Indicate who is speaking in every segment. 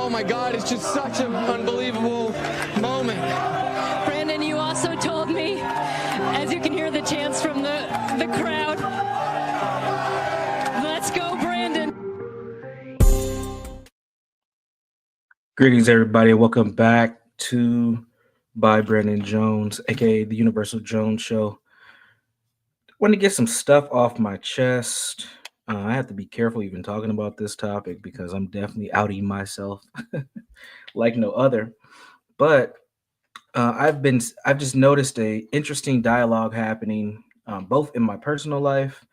Speaker 1: oh my God, it's just such an unbelievable moment.
Speaker 2: Brandon, you also told me, as you can hear the chants from the crowd, let's go, Brandon.
Speaker 3: Greetings, everybody. Welcome back to By Brandon Jones, aka the Universal Jones Show. Want to get some stuff off my chest. I have to be careful even talking about this topic because I'm definitely outing myself like no other. But I've just noticed a interesting dialogue happening both in my personal life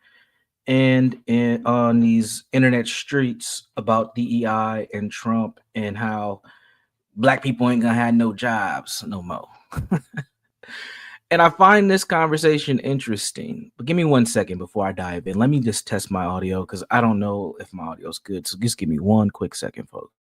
Speaker 3: and on these internet streets about DEI and Trump and how black people ain't gonna have no jobs no more. And I find this conversation interesting. But give me 1 second before I dive in. Let me just test my audio because I don't know if my audio is good. So just give me 1 quick second, folks.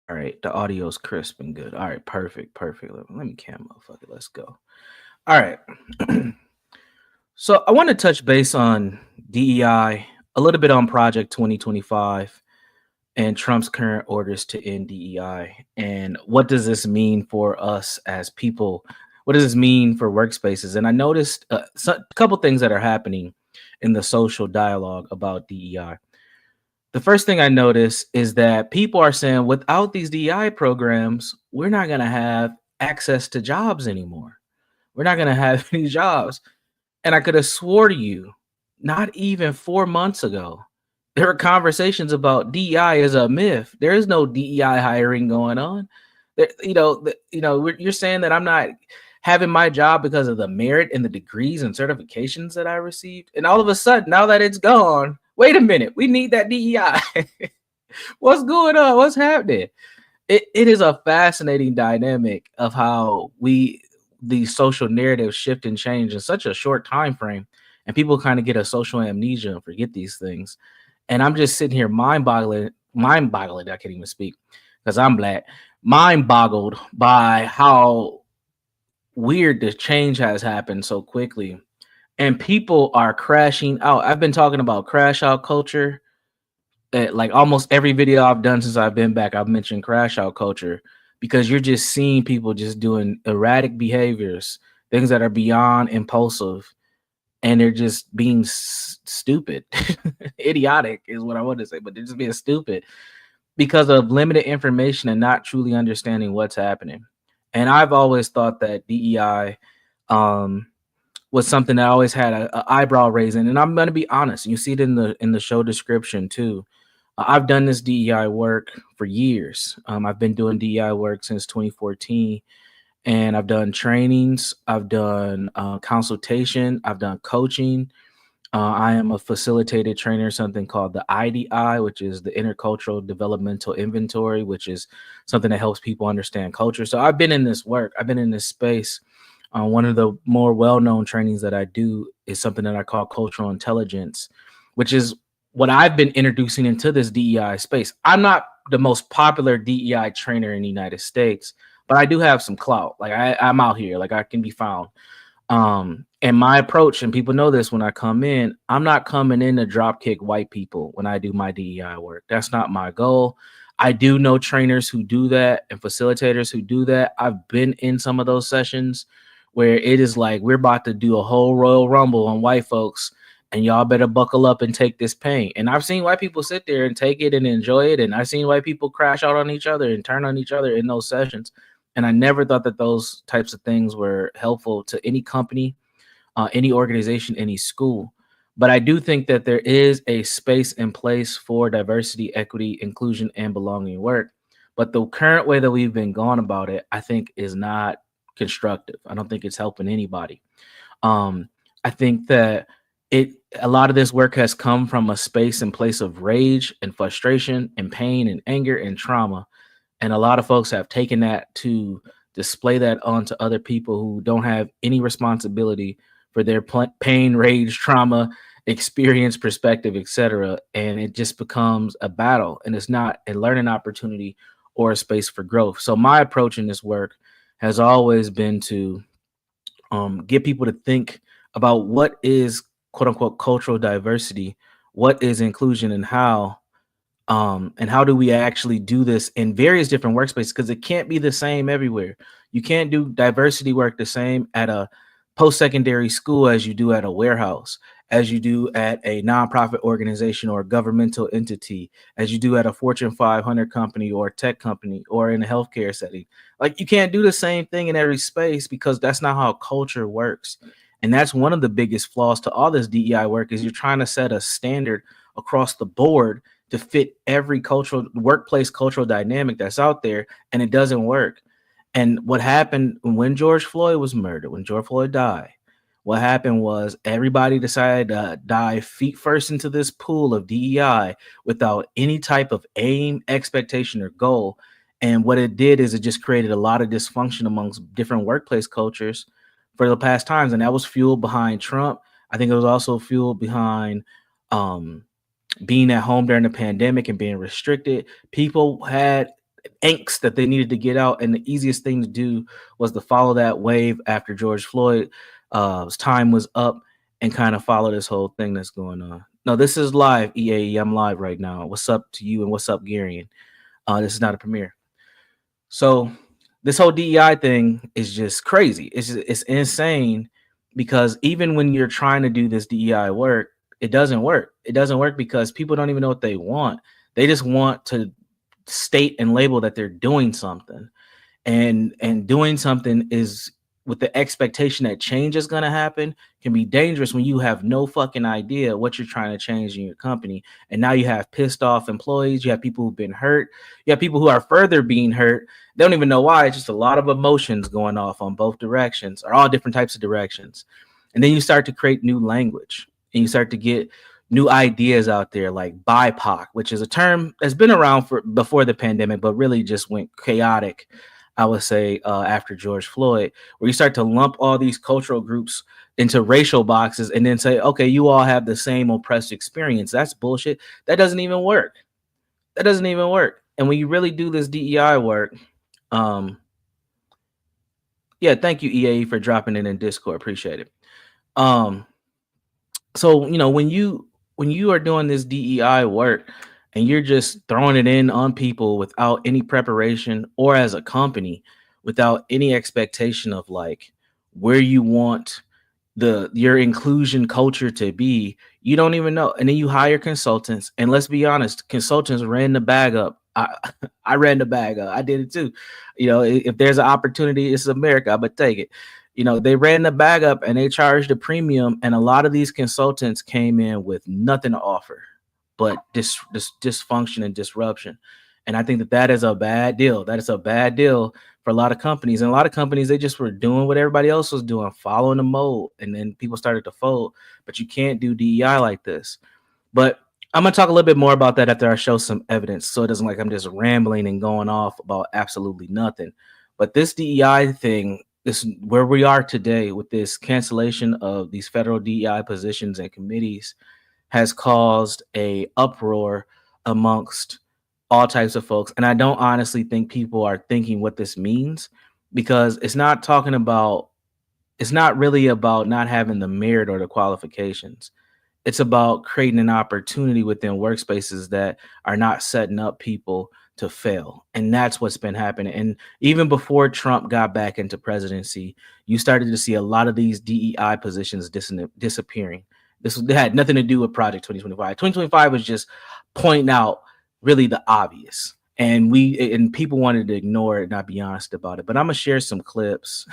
Speaker 3: All right, the audio is crisp and good. All right, perfect. Let me cam up. Fuck it, let's go. All right. So I want to touch base on DEI, a little bit on Project 2025 and Trump's current orders to end DEI. And what does this mean for us as people? What does this mean for workspaces? And I noticed a couple things that are happening in the social dialogue about DEI. The first thing I notice is that people are saying without these DEI programs, we're not going to have access to jobs anymore. We're not going to have any jobs. And I could have swore to you, not even 4 months ago, there were conversations about DEI as a myth. There is no DEI hiring going on. You're saying that I'm not having my job because of the merit and the degrees and certifications that I received. And all of a sudden, now that it's gone, wait a minute, we need that DEI. What's going on? What's happening? It is a fascinating dynamic of how the social narrative shift and change in such a short time frame, and people kind of get a social amnesia and forget these things. And I'm just sitting here mind-boggling. I can't even speak because I'm black. Mind-boggled by how weird the change has happened so quickly, and people are crashing out. I've been talking about crash out culture. Like almost every video I've done since I've been back, I've mentioned crash out culture because you're just seeing people just doing erratic behaviors, things that are beyond impulsive, and they're just being stupid. Idiotic is what I want to say, but they're just being stupid because of limited information and not truly understanding what's happening. And I've always thought that DEI was something that always had a eyebrow raising. And I'm going to be honest, you see it in the show description too. I've done this DEI work for years. I've been doing DEI work since 2014. And I've done trainings, I've done consultation, I've done coaching. I am a facilitated trainer, something called the IDI, which is the Intercultural Developmental Inventory, which is something that helps people understand culture. So I've been in this work. I've been in this space. One of the more well-known trainings that I do is something that I call cultural intelligence, which is what I've been introducing into this DEI space. I'm not the most popular DEI trainer in the United States, but I do have some clout. Like I'm out here, like I can be found. And my approach, and people know this when I come in, I'm not coming in to drop kick white people when I do my DEI work. That's not my goal. I do know trainers who do that and facilitators who do that. I've been in some of those sessions where it is like, we're about to do a whole Royal Rumble on white folks and y'all better buckle up and take this pain. And I've seen white people sit there and take it and enjoy it. And I've seen white people crash out on each other and turn on each other in those sessions. And I never thought that those types of things were helpful to any company, any organization, any school. But I do think that there is a space and place for diversity, equity, inclusion, and belonging work. But the current way that we've been going about it, I think, is not constructive. I don't think it's helping anybody. I think that a lot of this work has come from a space and place of rage and frustration and pain and anger and trauma. And a lot of folks have taken that to display that onto other people who don't have any responsibility for their pain, rage, trauma, experience, perspective, etc. And it just becomes a battle, and it's not a learning opportunity or a space for growth. So my approach in this work has always been to get people to think about what is quote unquote cultural diversity, what is inclusion, and how do we actually do this in various different workspaces, because it can't be the same everywhere. You can't do diversity work the same at a post-secondary school as you do at a warehouse, as you do at a nonprofit organization or a governmental entity, as you do at a Fortune 500 company or a tech company or in a healthcare setting. Like, you can't do the same thing in every space, because that's not how culture works. And that's one of the biggest flaws to all this DEI work, is you're trying to set a standard across the board to fit every cultural workplace cultural dynamic that's out there, and it doesn't work. And what happened when George Floyd was murdered, when George Floyd died, what happened was everybody decided to dive feet first into this pool of DEI without any type of aim, expectation, or goal. And what it did is it just created a lot of dysfunction amongst different workplace cultures for the past times. And that was fueled behind Trump. I think it was also fueled behind being at home during the pandemic and being restricted. People had angst that they needed to get out, and the easiest thing to do was to follow that wave after George Floyd time was up, and kind of follow this whole thing that's going on. No, this is live, EAE. I'm live right now. What's up to you, and what's up, Garion? This is not a premiere. So this whole DEI thing is just crazy. It's insane, because even when you're trying to do this DEI work, it doesn't work. It doesn't work because people don't even know what they want. They just want to state and label that they're doing something, and doing something is with the expectation that change is going to happen can be dangerous when you have no fucking idea what you're trying to change in your company. And now you have pissed off employees, you have people who've been hurt, you have people who are further being hurt. They don't even know why. It's just a lot of emotions going off on both directions, or all different types of directions. And then you start to create new language, and you start to get new ideas out there, like BIPOC, which is a term that's been around for before the pandemic, but really just went chaotic, I would say, after George Floyd, where you start to lump all these cultural groups into racial boxes and then say, okay, you all have the same oppressed experience. That's bullshit. That doesn't even work. That doesn't even work. And when you really do this DEI work, yeah, thank you, EAE, for dropping it in Discord. Appreciate it. So, when you are doing this DEI work and you're just throwing it in on people without any preparation, or as a company without any expectation of like where you want your inclusion culture to be, you don't even know. And then you hire consultants, and let's be honest, consultants ran the bag up. I ran the bag up. I did it too. If there's an opportunity, it's America, but take it. They ran the bag up and they charged a premium, and a lot of these consultants came in with nothing to offer but this dysfunction and disruption. And I think that is a bad deal. That is a bad deal for a lot of companies. And a lot of companies, they just were doing what everybody else was doing, following the mold, and then people started to fold. But you can't do DEI like this. But I'm going to talk a little bit more about that after I show some evidence, so it doesn't like I'm just rambling and going off about absolutely nothing. But this DEI thing, this where we are today with this cancellation of these federal DEI positions and committees, has caused a uproar amongst all types of folks. And I don't honestly think people are thinking what this means, because it's not really about not having the merit or the qualifications. It's about creating an opportunity within workspaces that are not setting up people to fail. And that's what's been happening. And even before Trump got back into presidency, you started to see a lot of these DEI positions disappearing. This had nothing to do with Project 2025. 2025 was just pointing out really the obvious. And people wanted to ignore it, not be honest about it. But I'm going to share some clips.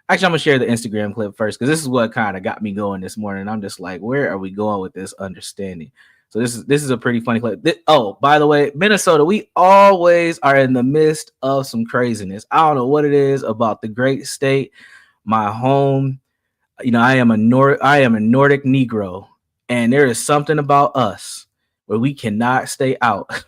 Speaker 3: Actually, I'm going to share the Instagram clip first, because this is what kind of got me going this morning. I'm just like, where are we going with this understanding? So this is a pretty funny clip. Oh, by the way, Minnesota, we always are in the midst of some craziness. I don't know what it is about the great state, my home. I am a Nordic Negro, and there is something about us where we cannot stay out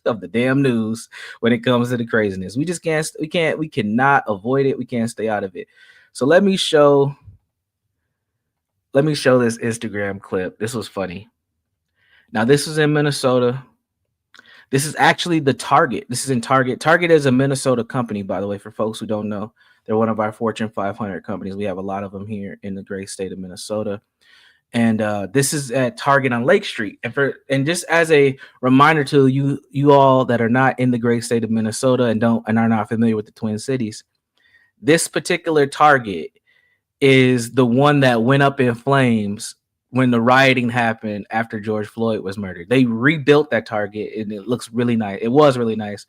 Speaker 3: of the damn news when it comes to the craziness. We just we cannot avoid it. We can't stay out of it. So let me show this Instagram clip. This was funny. Now, this is in Minnesota. This is actually the Target. This is in Target. Target is a Minnesota company, by the way, for folks who don't know. They're one of our Fortune 500 companies. We have a lot of them here in the great state of Minnesota. And this is at Target on Lake Street. And just as a reminder to you all that are not in the great state of Minnesota and are not familiar with the Twin Cities, this particular Target is the one that went up in flames when the rioting happened after George Floyd was murdered. They rebuilt that Target and it looks really nice. It was really nice.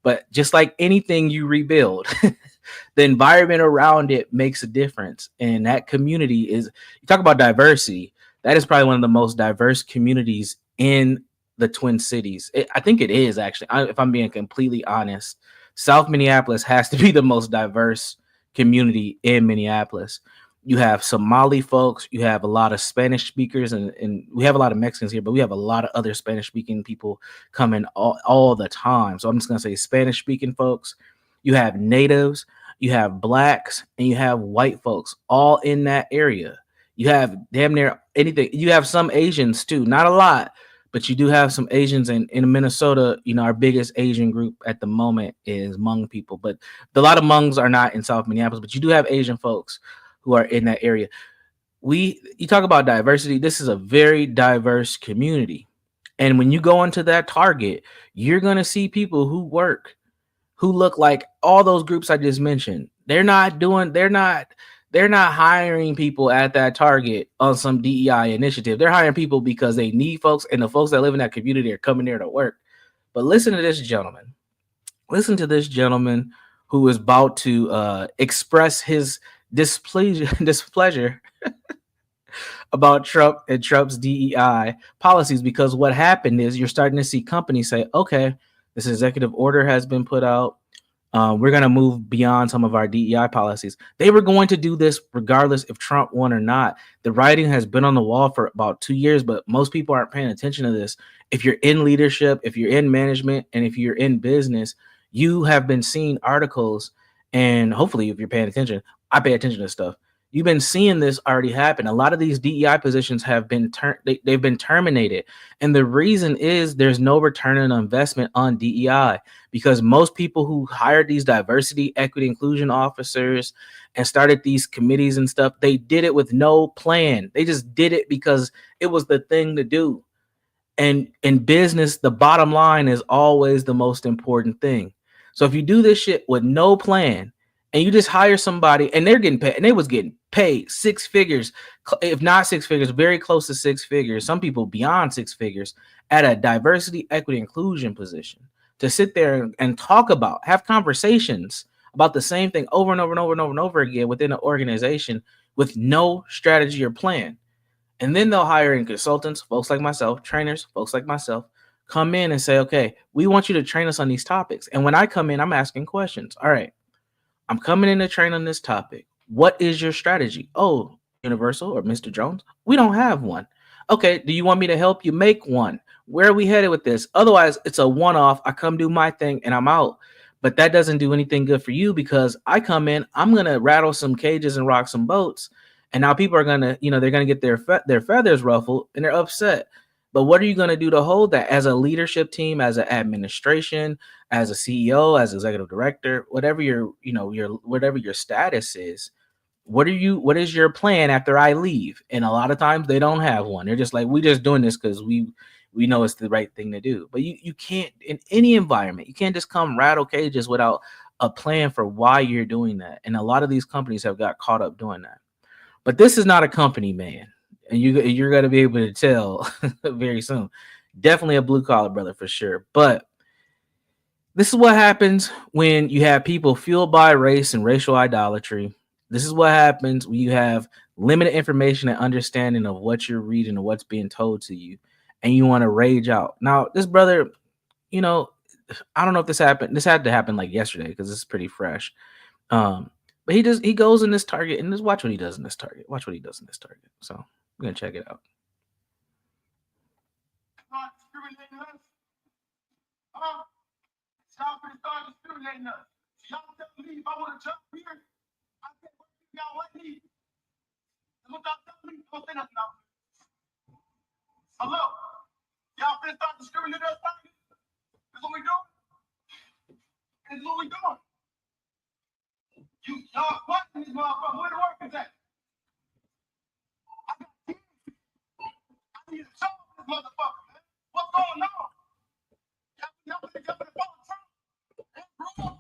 Speaker 3: But just like anything you rebuild, the environment around it makes a difference. And that community is, you talk about diversity, that is probably one of the most diverse communities in the Twin Cities. I think it is actually, if I'm being completely honest. South Minneapolis has to be the most diverse community in Minneapolis. You have Somali folks, you have a lot of Spanish speakers, and we have a lot of Mexicans here, but we have a lot of other Spanish speaking people coming all the time. So I'm just gonna say Spanish speaking folks. You have natives, you have blacks, and you have white folks all in that area. You have damn near anything. You have some Asians too, not a lot, but you do have some Asians in Minnesota. You know, our biggest Asian group at the moment is Hmong people, but a lot of Hmongs are not in South Minneapolis, but you do have Asian folks who are in that area. You talk about diversity. This is a very diverse community. And when you go into that Target, you're going to see people who look like all those groups I just mentioned. They're not hiring people at that Target on some DEI initiative. They're hiring people because they need folks, and the folks that live in that community are coming there to work. But listen to this gentleman. Listen to this gentleman who is about to express his displeasure about Trump and Trump's DEI policies, because what happened is you're starting to see companies say, okay, this executive order has been put out. We're going to move beyond some of our DEI policies. They were going to do this regardless if Trump won or not. The writing has been on the wall for about 2 years, but most people aren't paying attention to this. If you're in leadership, if you're in management, and if you're in business, you have been seeing articles, and hopefully if you're paying attention, I pay attention to stuff. You've been seeing this already happen. A lot of these DEI positions have been they've been terminated. And the reason is there's no return on investment on DEI, because most people who hired these diversity, equity, inclusion officers and started these committees and stuff, they did it with no plan. They just did it because it was the thing to do. And in business, the bottom line is always the most important thing. So if you do this shit with no plan and you just hire somebody and they're getting paid, and they was getting paid 6 figures, if not 6 figures, very close to 6 figures, some people beyond 6 figures at a diversity, equity, inclusion position, to sit there and talk about, have conversations about the same thing over and over and over and over and over again within an organization with no strategy or plan. And then they'll hire in consultants, folks like myself, trainers, folks like myself, come in and say, okay, we want you to train us on these topics. And when I come in, I'm asking questions. All right, I'm coming in to train on this topic. What is your strategy? Oh, Universal or Mr. Jones, we don't have one. Okay, do you want me to help you make one? Where are we headed with this? Otherwise, it's a one-off. I come do my thing and I'm out. But that doesn't do anything good for you, because I come in, I'm going to rattle some cages and rock some boats. And now people are going to, they're going to get their feathers ruffled and they're upset. But what are you going to do to hold that as a leadership team, as an administration, as a CEO, as executive director, whatever whatever your status is? What is your plan after I leave? And a lot of times they don't have one. They're just like, we just doing this because we know it's the right thing to do. But you can't, in any environment, you can't just come rattle cages without a plan for why you're doing that. And a lot of these companies have got caught up doing that. But this is not a company, man. And you're going to be able to tell very soon. Definitely a blue collar brother for sure. But this is what happens when you have people fueled by race and racial idolatry. This is what happens when you have limited information and understanding of what you're reading and what's being told to you, and you want to rage out. Now, this brother, I don't know if this happened. This had to happen like yesterday because it's pretty fresh. But he goes in this Target and just watch what he does in this Target. Watch what he does in this Target. So I'm gonna check it out.
Speaker 4: Stop discriminating us. Stop discriminating us. Y'all tell me if I want to jump here, I can't work with y'all like me. And what y'all tell me, don't say nothing out. Hello? Y'all finna start discriminating us. That's what we doing. That's what we doing. Y'all fighting these motherfuckers. Where the work is at? I got teams need to show this motherfucker, man. What's going on? Y'all been Trump. That's wrong.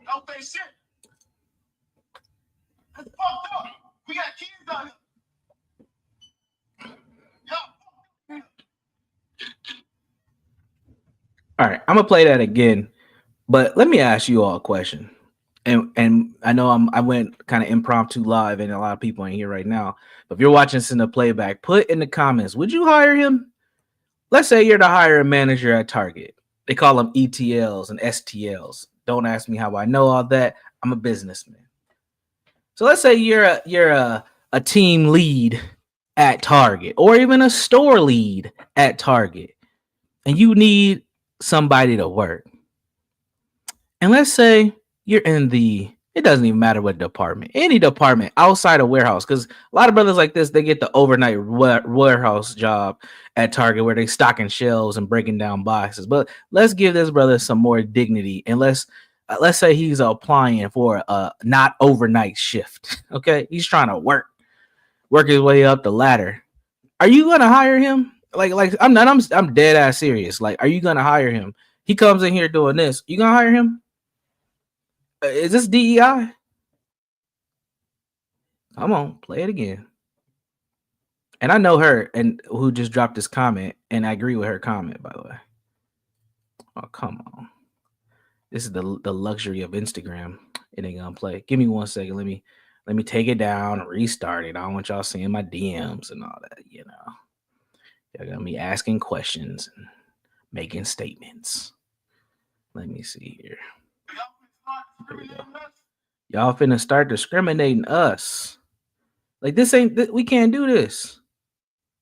Speaker 4: Don't think shit. That's fucked up. We got kids out here. Y'all.
Speaker 3: All right, I'm gonna play that again, but let me ask you all a question. And I know I went kind of impromptu live, and a lot of people ain't here right now. But if you're watching this in the playback, put in the comments, would you hire him? Let's say you're the hiring manager at Target. They call them ETLs and STLs. Don't ask me how I know all that. I'm a businessman. So let's say you're a team lead at Target, or even a store lead at Target, and you need somebody to work. And let's say you're in it doesn't even matter what department, any department outside of warehouse, because a lot of brothers like this, they get the overnight warehouse job at Target where they stocking shelves and breaking down boxes. But let's give this brother some more dignity, and let's say he's applying for a not overnight shift. Okay, he's trying to work his way up the ladder. Are you gonna hire him? Like I'm dead ass serious. Like, are you gonna hire him? He comes in here doing this. You gonna hire him? Is this DEI? Come on, play it again. And I know her, and who just dropped this comment, and I agree with her comment, by the way. Oh, come on. This is the luxury of Instagram. It ain't gonna play. Give me 1 second. Let me take it down and restart it. I don't want y'all seeing my DMs and all that, you know. Y'all got me asking questions and making statements. Let me see here. There we go. Y'all finna start discriminating us. Like, this ain't, we can't do this.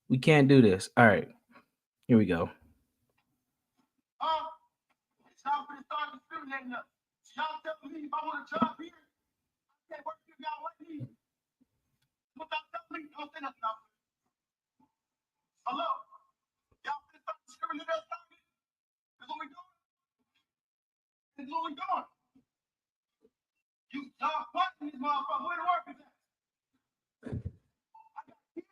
Speaker 3: We can't do this. All right, here we go.
Speaker 4: Y'all finna start discriminating us. Y'all tell me if I want a job here, I can't work here. Y'all like me. Without telling me, don't say nothing out. Hello? Y'all finna start discriminating us. That's what we doing. That's what we doing. Y'all fighting these motherfuckers. Where the work is at? I got kids.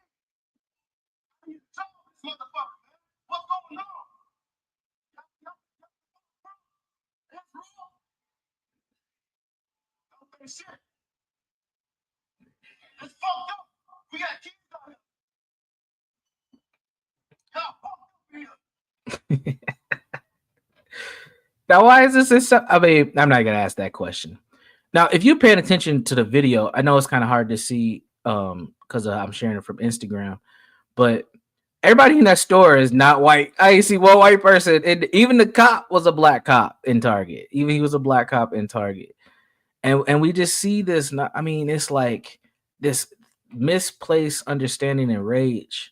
Speaker 4: I need to show this motherfucker, man. What's going on? That's wrong. Don't think shit. It's fucked up. We got kids out here. Y'all fucked up here.
Speaker 3: Now, why is this? I mean, I'm not gonna ask that question. Now, if you're paying attention to the video, I know it's kind of hard to see because I'm sharing it from Instagram, but everybody in that store is not white. I ain't see one white person, and even the cop was a black cop in Target. Even he was a black cop in Target, and we just see this. I mean, it's like this misplaced understanding and rage.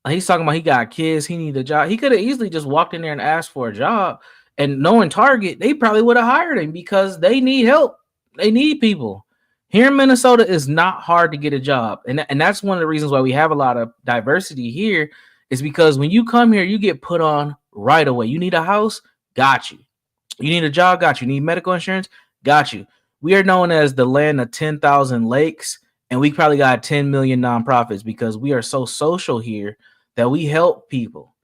Speaker 3: He's talking about he got kids, he needed a job. He could have easily just walked in there and asked for a job, and knowing Target, they probably would have hired him because they need help. They need people. Here in Minnesota, it's not hard to get a job. And that's one of the reasons why we have a lot of diversity here, is because when you come here, you get put on right away. You need a house? Got you. You need a job? Got you. You need medical insurance? Got you. We are known as the land of 10,000 lakes, and we probably got 10 million nonprofits because we are so social here that we help people.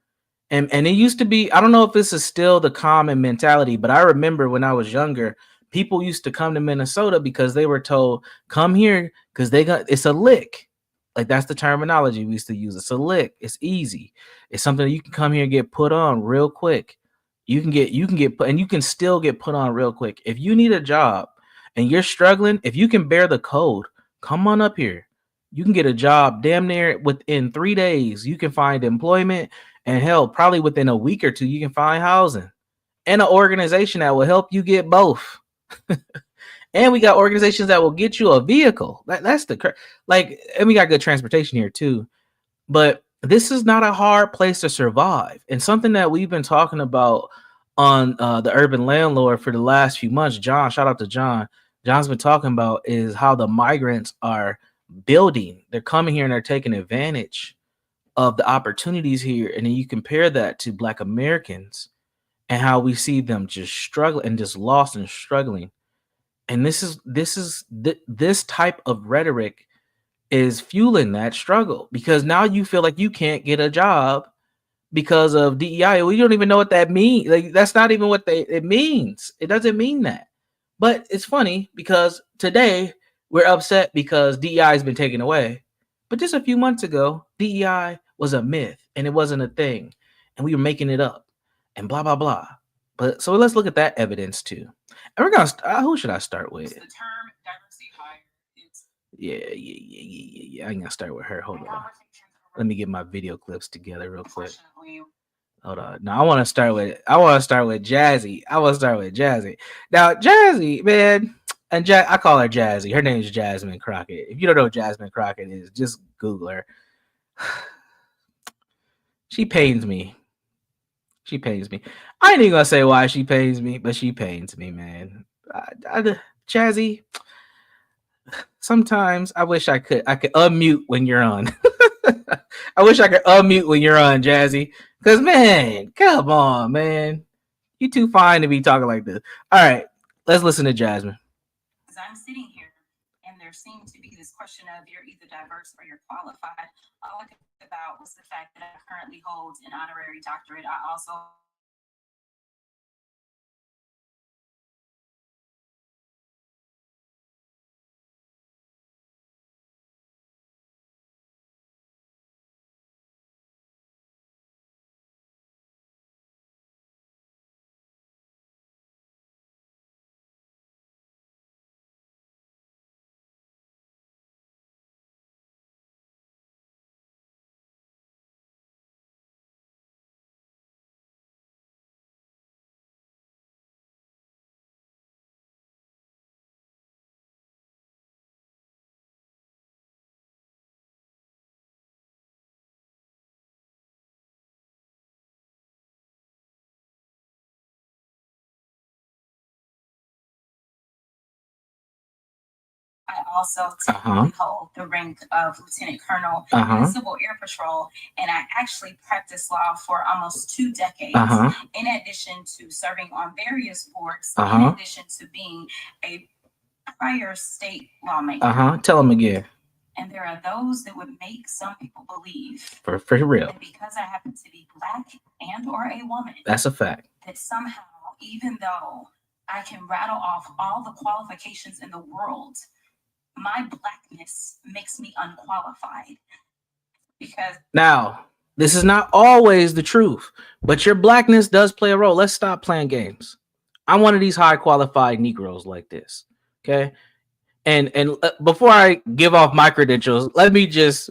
Speaker 3: And it used to be, I don't know if this is still the common mentality, but I remember when I was younger, people used to come to Minnesota because they were told, come here because it's a lick. Like, that's the terminology we used to use. It's a lick. It's easy. It's something that you can come here and get put on real quick. You can get put, and you can still get put on real quick. If you need a job and you're struggling, if you can bear the cold, come on up here. You can get a job damn near within 3 days. You can find employment, and hell, probably within a week or two, you can find housing and an organization that will help you get both. And we got organizations that will get you a vehicle. That's and we got good transportation here too. But this is not a hard place to survive. And something that we've been talking about on the Urban Landlord for the last few months, John, shout out to John. John's been talking about is how the migrants are building. They're coming here and they're taking advantage of the opportunities here. And then you compare that to Black Americans and how we see them just struggling and just lost and struggling. And this type of rhetoric is fueling that struggle, because now you feel like you can't get a job because of DEI. We don't even know what that means. Like, that's not even what it means. It doesn't mean that. But it's funny because today we're upset because DEI has been taken away. But just a few months ago, DEI was a myth and it wasn't a thing, and we were making it up and blah blah blah. But so let's look at that evidence too. And we're gonna who should I start with?
Speaker 5: The term diversity hire is
Speaker 3: Yeah. I'm gonna start with her. Hold on. Let me get my video clips together real quick. Hold on. Now I want to start with Jazzy. Now Jazzy, man, and I call her Jazzy. Her name is Jasmine Crockett. If you don't know who Jasmine Crockett is, just Google her. She pains me. I ain't even gonna say why she pains me, but she pains me, man. Jazzy, sometimes I wish I could unmute when you're on. I wish I could unmute when you're on, Jazzy. Because, man, come on, man. You too fine to be talking like this. All right, let's listen to Jasmine.
Speaker 5: As I'm sitting here, and there seemed to be this question of you're either diverse or you're qualified. All I could think about was the fact that I currently hold an honorary doctorate. I also technically hold the rank of Lieutenant Colonel in the Civil Air Patrol, and I actually practiced law for almost 2 decades, in addition to serving on various boards, in addition to being a prior state lawmaker.
Speaker 3: Tell them again.
Speaker 5: And there are those that would make some people believe,
Speaker 3: for real,
Speaker 5: that because I happen to be Black and or a woman,
Speaker 3: that's a fact,
Speaker 5: that somehow, even though I can rattle off all the qualifications in the world, my Blackness makes me unqualified. Because
Speaker 3: now, this is not always the truth, but your Blackness does play a role. Let's stop playing games. I'm one of these high qualified Negroes like this. Okay. And before I give off my credentials, let me just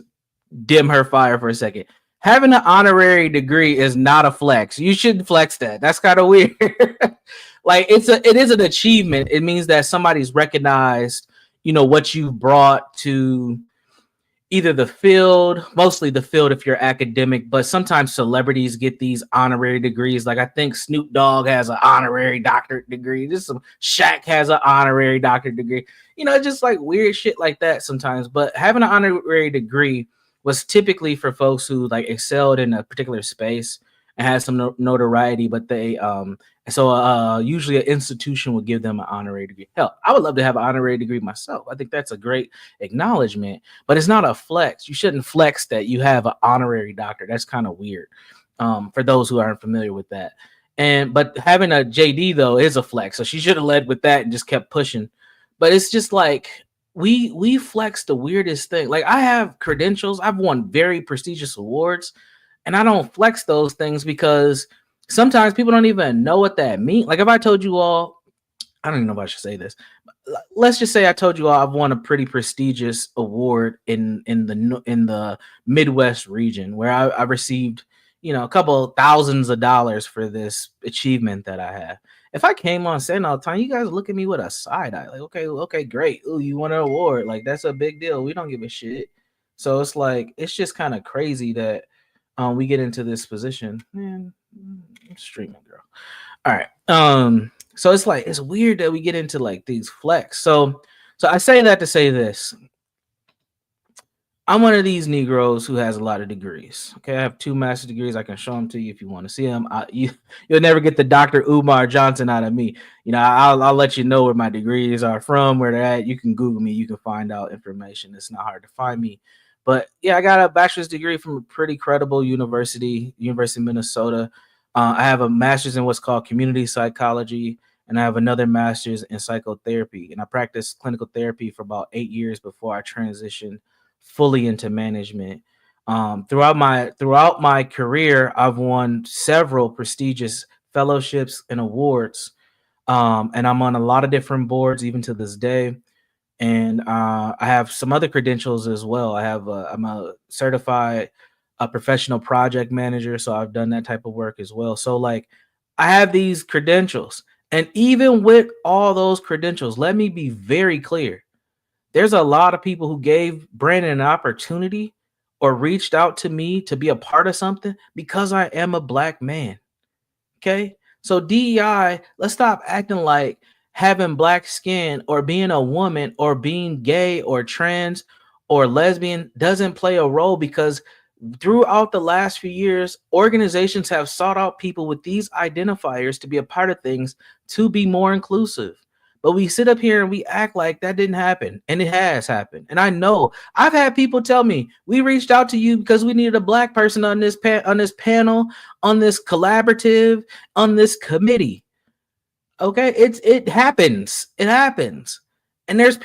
Speaker 3: dim her fire for a second. Having an honorary degree is not a flex. You shouldn't flex that. That's kind of weird. Like, it is an achievement. It means that somebody's recognized, what you've brought to either the field, mostly the field if you're academic, but sometimes celebrities get these honorary degrees. Like, I think Snoop Dogg has an honorary doctorate degree. Shaq has an honorary doctorate degree. Just like weird shit like that sometimes. But having an honorary degree was typically for folks who like excelled in a particular space and had some notoriety, but they usually an institution would give them an honorary degree. Hell, I would love to have an honorary degree myself. I think that's a great acknowledgement, but it's not a flex. You shouldn't flex that you have an honorary doctor. That's kind of weird for those who aren't familiar with that. But having a JD though is a flex. So she should have led with that and just kept pushing. But it's just like we flex the weirdest thing. Like, I have credentials. I've won very prestigious awards, and I don't flex those things because sometimes people don't even know what that means. Like, if I told you all, I don't even know if I should say this. Let's just say I told you all I've won a pretty prestigious award in the Midwest region, where I received, a couple thousands of dollars for this achievement that I have. If I came on saying all the time, you guys look at me with a side eye, like, okay, great. Ooh, you won an award. Like, that's a big deal. We don't give a shit. So it's like, it's just kind of crazy that we get into this position. Man, I'm streaming, girl. All right. So it's like, it's weird that we get into like these flex. So I say that to say this. I'm one of these Negroes who has a lot of degrees. Okay, I have 2 master's degrees. I can show them to you if you want to see them. You'll never get the Dr. Umar Johnson out of me. You know, I'll let you know where my degrees are from, where they're at. You can Google me. You can find out information. It's not hard to find me. But yeah, I got a bachelor's degree from a pretty credible university, University of Minnesota. I have a master's in what's called community psychology, and I have another master's in psychotherapy. And I practiced clinical therapy for about 8 years before I transitioned fully into management. Throughout my career, I've won several prestigious fellowships and awards, and I'm on a lot of different boards even to this day. And I have some other credentials as well. I'm a certified professional project manager, so I've done that type of work as well. So like, I have these credentials, and even with all those credentials, let me be very clear. There's a lot of people who gave Brandon an opportunity or reached out to me to be a part of something because I am a Black man. Okay. So DEI, let's stop acting like having Black skin or being a woman or being gay or trans or lesbian doesn't play a role, because throughout the last few years, organizations have sought out people with these identifiers to be a part of things to be more inclusive. But we sit up here and we act like that didn't happen, and it has happened. And I know I've had people tell me, we reached out to you because we needed a Black person on this panel, on this collaborative, on this committee. Okay, it happens. It happens. And there's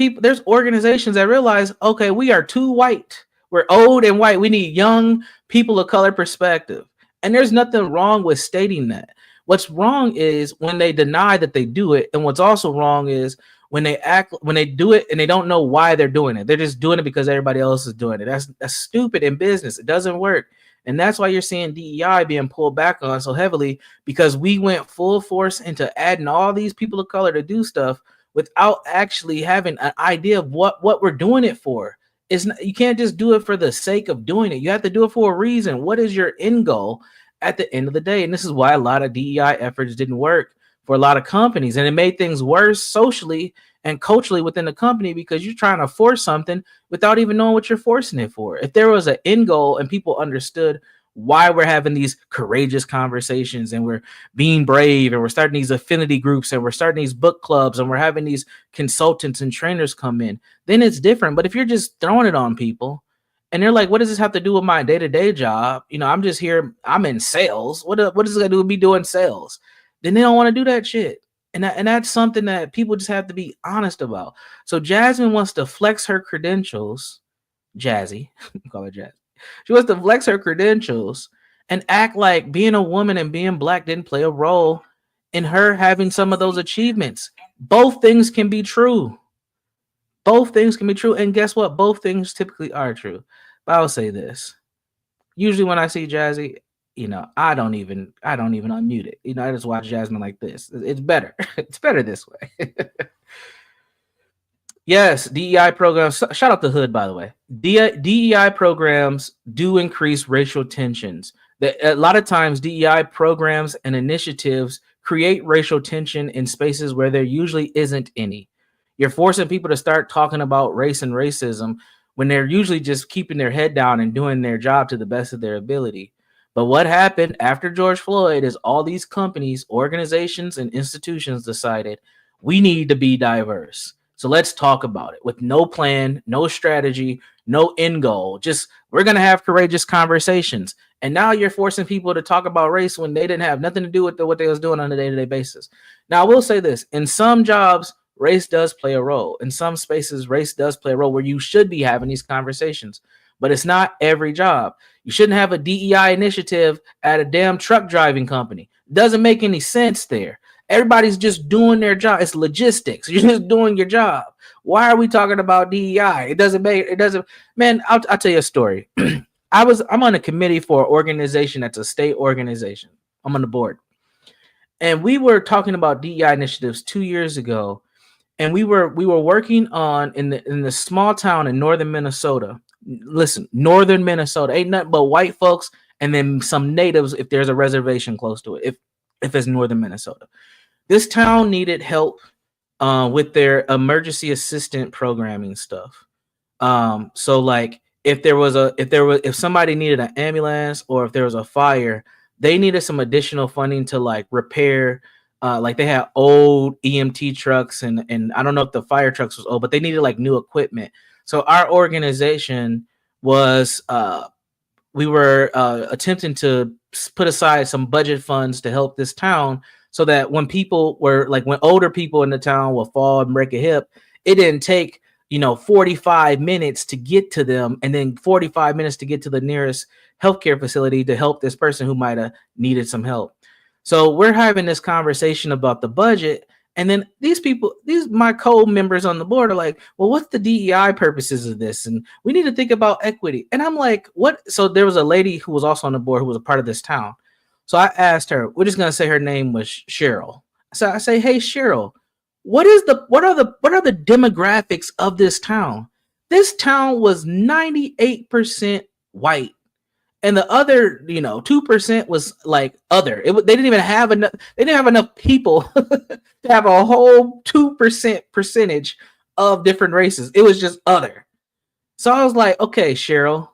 Speaker 3: organizations that realize, okay, we are too white. We're old and white. We need young people of color perspective. And there's nothing wrong with stating that. What's wrong is when they deny that they do it. And what's also wrong is when they do it and they don't know why they're doing it. They're just doing it because everybody else is doing it. That's stupid in business. It doesn't work. And that's why you're seeing DEI being pulled back on so heavily, because we went full force into adding all these people of color to do stuff without actually having an idea of what we're doing it for. You can't just do it for the sake of doing it. You have to do it for a reason. What is your end goal at the end of the day? And this is why a lot of DEI efforts didn't work for a lot of companies. And it made things worse socially and culturally within the company, because you're trying to force something without even knowing what you're forcing it for. If there was an end goal and people understood why we're having these courageous conversations and we're being brave and we're starting these affinity groups and we're starting these book clubs and we're having these consultants and trainers come in, then it's different. But if you're just throwing it on people and they're like, what does this have to do with my day-to-day job? You know, I'm just here, I'm in sales. What is this gonna do with me doing sales? Then they don't want to do that shit. And that's something that people just have to be honest about. So Jasmine wants to flex her credentials. Jazzy, call her Jazzy. She wants to flex her credentials and act like being a woman and being Black didn't play a role in her having some of those achievements. Both things can be true. Both things can be true. And guess what? Both things typically are true. But I'll say this. Usually when I see Jazzy, you know, I don't even unmute it. You know, I just watch Jasmine like this. It's better. It's better this way. Yes, DEI programs. Shout out to Hood, by the way. DEI programs do increase racial tensions. A lot of times, DEI programs and initiatives create racial tension in spaces where there usually isn't any. You're forcing people to start talking about race and racism when they're usually just keeping their head down and doing their job to the best of their ability. But what happened after George Floyd is all these companies, organizations, and institutions decided we need to be diverse. So let's talk about it with no plan, no strategy, no end goal. Just we're going to have courageous conversations. And now you're forcing people to talk about race when they didn't have nothing to do with what they was doing on a day-to-day basis. Now, I will say this. In some jobs, race does play a role. In some spaces, race does play a role where you should be having these conversations. But it's not every job. You shouldn't have a DEI initiative at a damn truck driving company. It doesn't make any sense there. Everybody's just doing their job. It's logistics. You're just doing your job. Why are we talking about DEI? Man, I'll tell you a story. I'm on a committee for an organization that's a state organization. I'm on the board. And we were talking about DEI initiatives 2 years ago. And we were working on in the small town in northern Minnesota. Listen, northern Minnesota ain't nothing but white folks and then some natives if there's a reservation close to it. If it's northern Minnesota. This town needed help with their emergency assistant programming stuff. So like if somebody needed an ambulance or if there was a fire, they needed some additional funding to like repair. Like they had old EMT trucks and I don't know if the fire trucks was old, but they needed like new equipment. So our organization was we were attempting to put aside some budget funds to help this town so that when older people in the town will fall and break a hip, it didn't take 45 minutes to get to them and then 45 minutes to get to the nearest healthcare facility to help this person who might have needed some help. So we're having this conversation about the budget. And then my co-members on the board are like, well, what's the DEI purposes of this? And we need to think about equity. And I'm like, what? So there was a lady who was also on the board who was a part of this town. So I asked her, we're just going to say her name was Cheryl. So I say, hey, Cheryl, what are the demographics of this town? This town was 98% white. And the other, 2% was like other. They didn't even have enough. They didn't have enough people to have a whole 2% percentage of different races. It was just other. So I was like, okay, Cheryl,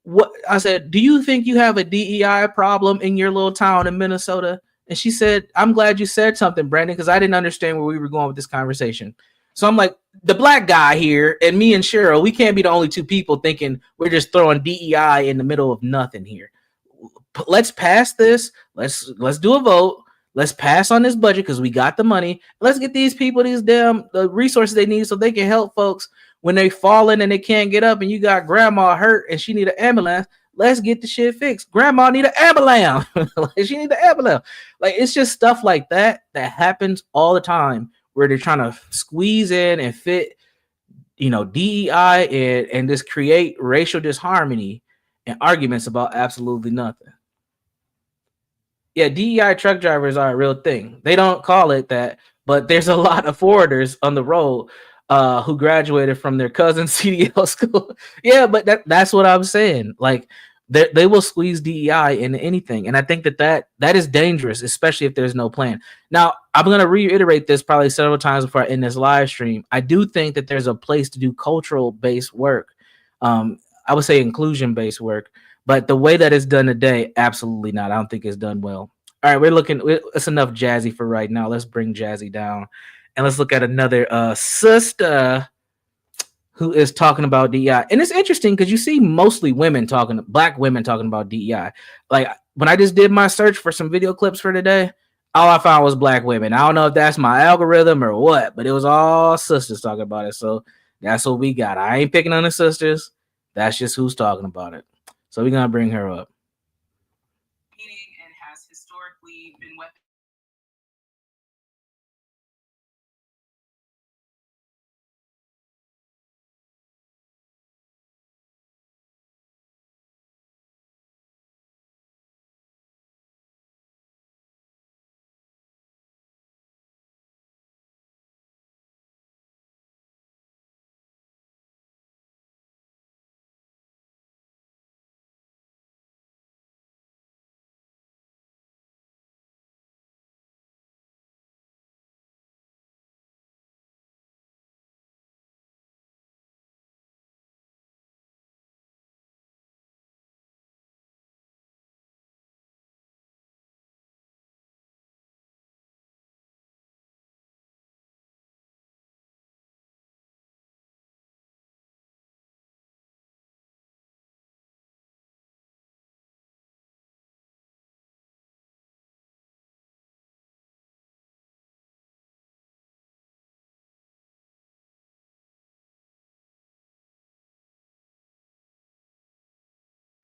Speaker 3: what? I said, do you think you have a DEI problem in your little town in Minnesota? And she said, I'm glad you said something, Brandon, because I didn't understand where we were going with this conversation. So I'm like, the black guy here and me and Cheryl, we can't be the only two people thinking we're just throwing DEI in the middle of nothing here. Let's pass this. Let's do a vote. Let's pass on this budget because we got the money. Let's get these people the resources they need so they can help folks when they falling and they can't get up and you got grandma hurt and she need an ambulance. Let's get the shit fixed. Grandma need an ambulance. She need an ambulance. Like, it's just stuff like that happens all the time where they're trying to squeeze in and fit, DEI and just create racial disharmony and arguments about absolutely nothing. Yeah, DEI truck drivers are a real thing. They don't call it that, but there's a lot of forwarders on the road who graduated from their cousin's CDL school. Yeah, but that's what I'm saying. Like, they will squeeze DEI into anything. And I think that is dangerous, especially if there's no plan. Now, I'm going to reiterate this probably several times before I end this live stream. I do think that there's a place to do cultural-based work. I would say inclusion-based work. But the way that it's done today, absolutely not. I don't think it's done well. All right, it's enough Jazzy for right now. Let's bring Jazzy down. And let's look at another sister who is talking about DEI. And it's interesting because you see mostly black women talking about DEI. Like, when I just did my search for some video clips for today, all I found was black women. I don't know if that's my algorithm or what, but it was all sisters talking about it. So that's what we got. I ain't picking on the sisters. That's just who's talking about it. So we're going to bring her up.
Speaker 5: And has historically been weaponized.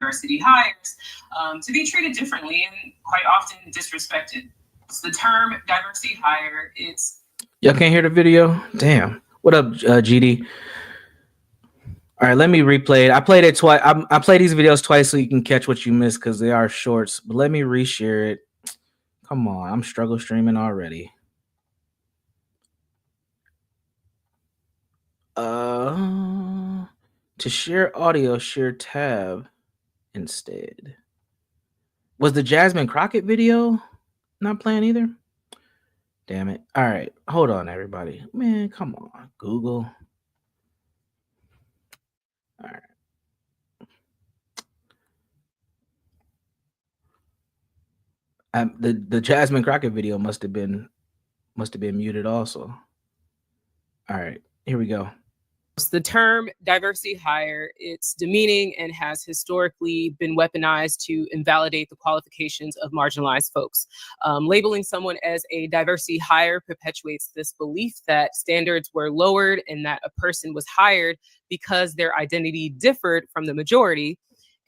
Speaker 5: Diversity hires to be treated differently and quite often disrespected. It's the term diversity hire.
Speaker 3: Y'all can't hear the video? Damn. What up, GD? All right, let me replay it. I played it twice. I play these videos twice so you can catch what you missed because they are shorts. But let me reshare it. Come on, I'm struggle streaming already. To share audio, share tab instead. Was the Jasmine Crockett video not playing either? Damn it. All right, hold on, everybody. Man, come on, Google. All right. The Jasmine Crockett video must have been muted also. All right, here we go.
Speaker 6: The term diversity hire, it's demeaning and has historically been weaponized to invalidate the qualifications of marginalized folks. Labeling someone as a diversity hire perpetuates this belief that standards were lowered and that a person was hired because their identity differed from the majority,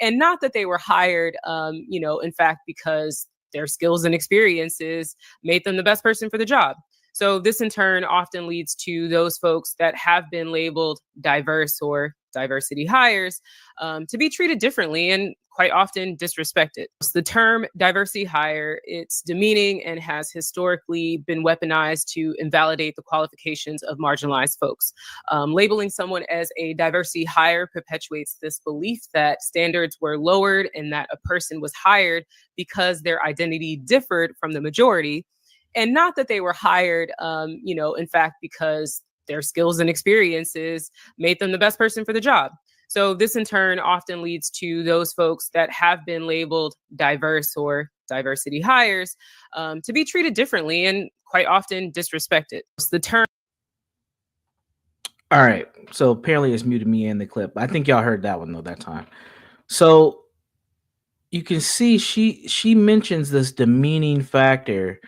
Speaker 6: and not that they were hired, in fact, because their skills and experiences made them the best person for the job. So this in turn often leads to those folks that have been labeled diverse or diversity hires to be treated differently and quite often disrespected. The term diversity hire, it's demeaning and has historically been weaponized to invalidate the qualifications of marginalized folks. Labeling someone as a diversity hire perpetuates this belief that standards were lowered and that a person was hired because their identity differed from the majority, and not that they were hired, in fact, because their skills and experiences made them the best person for the job. So this in turn often leads to those folks that have been labeled diverse or diversity hires to be treated differently and quite often disrespected. It's the term.
Speaker 3: All right. So apparently it's muted me in the clip. I think y'all heard that one though that time. So you can see she mentions this demeaning factor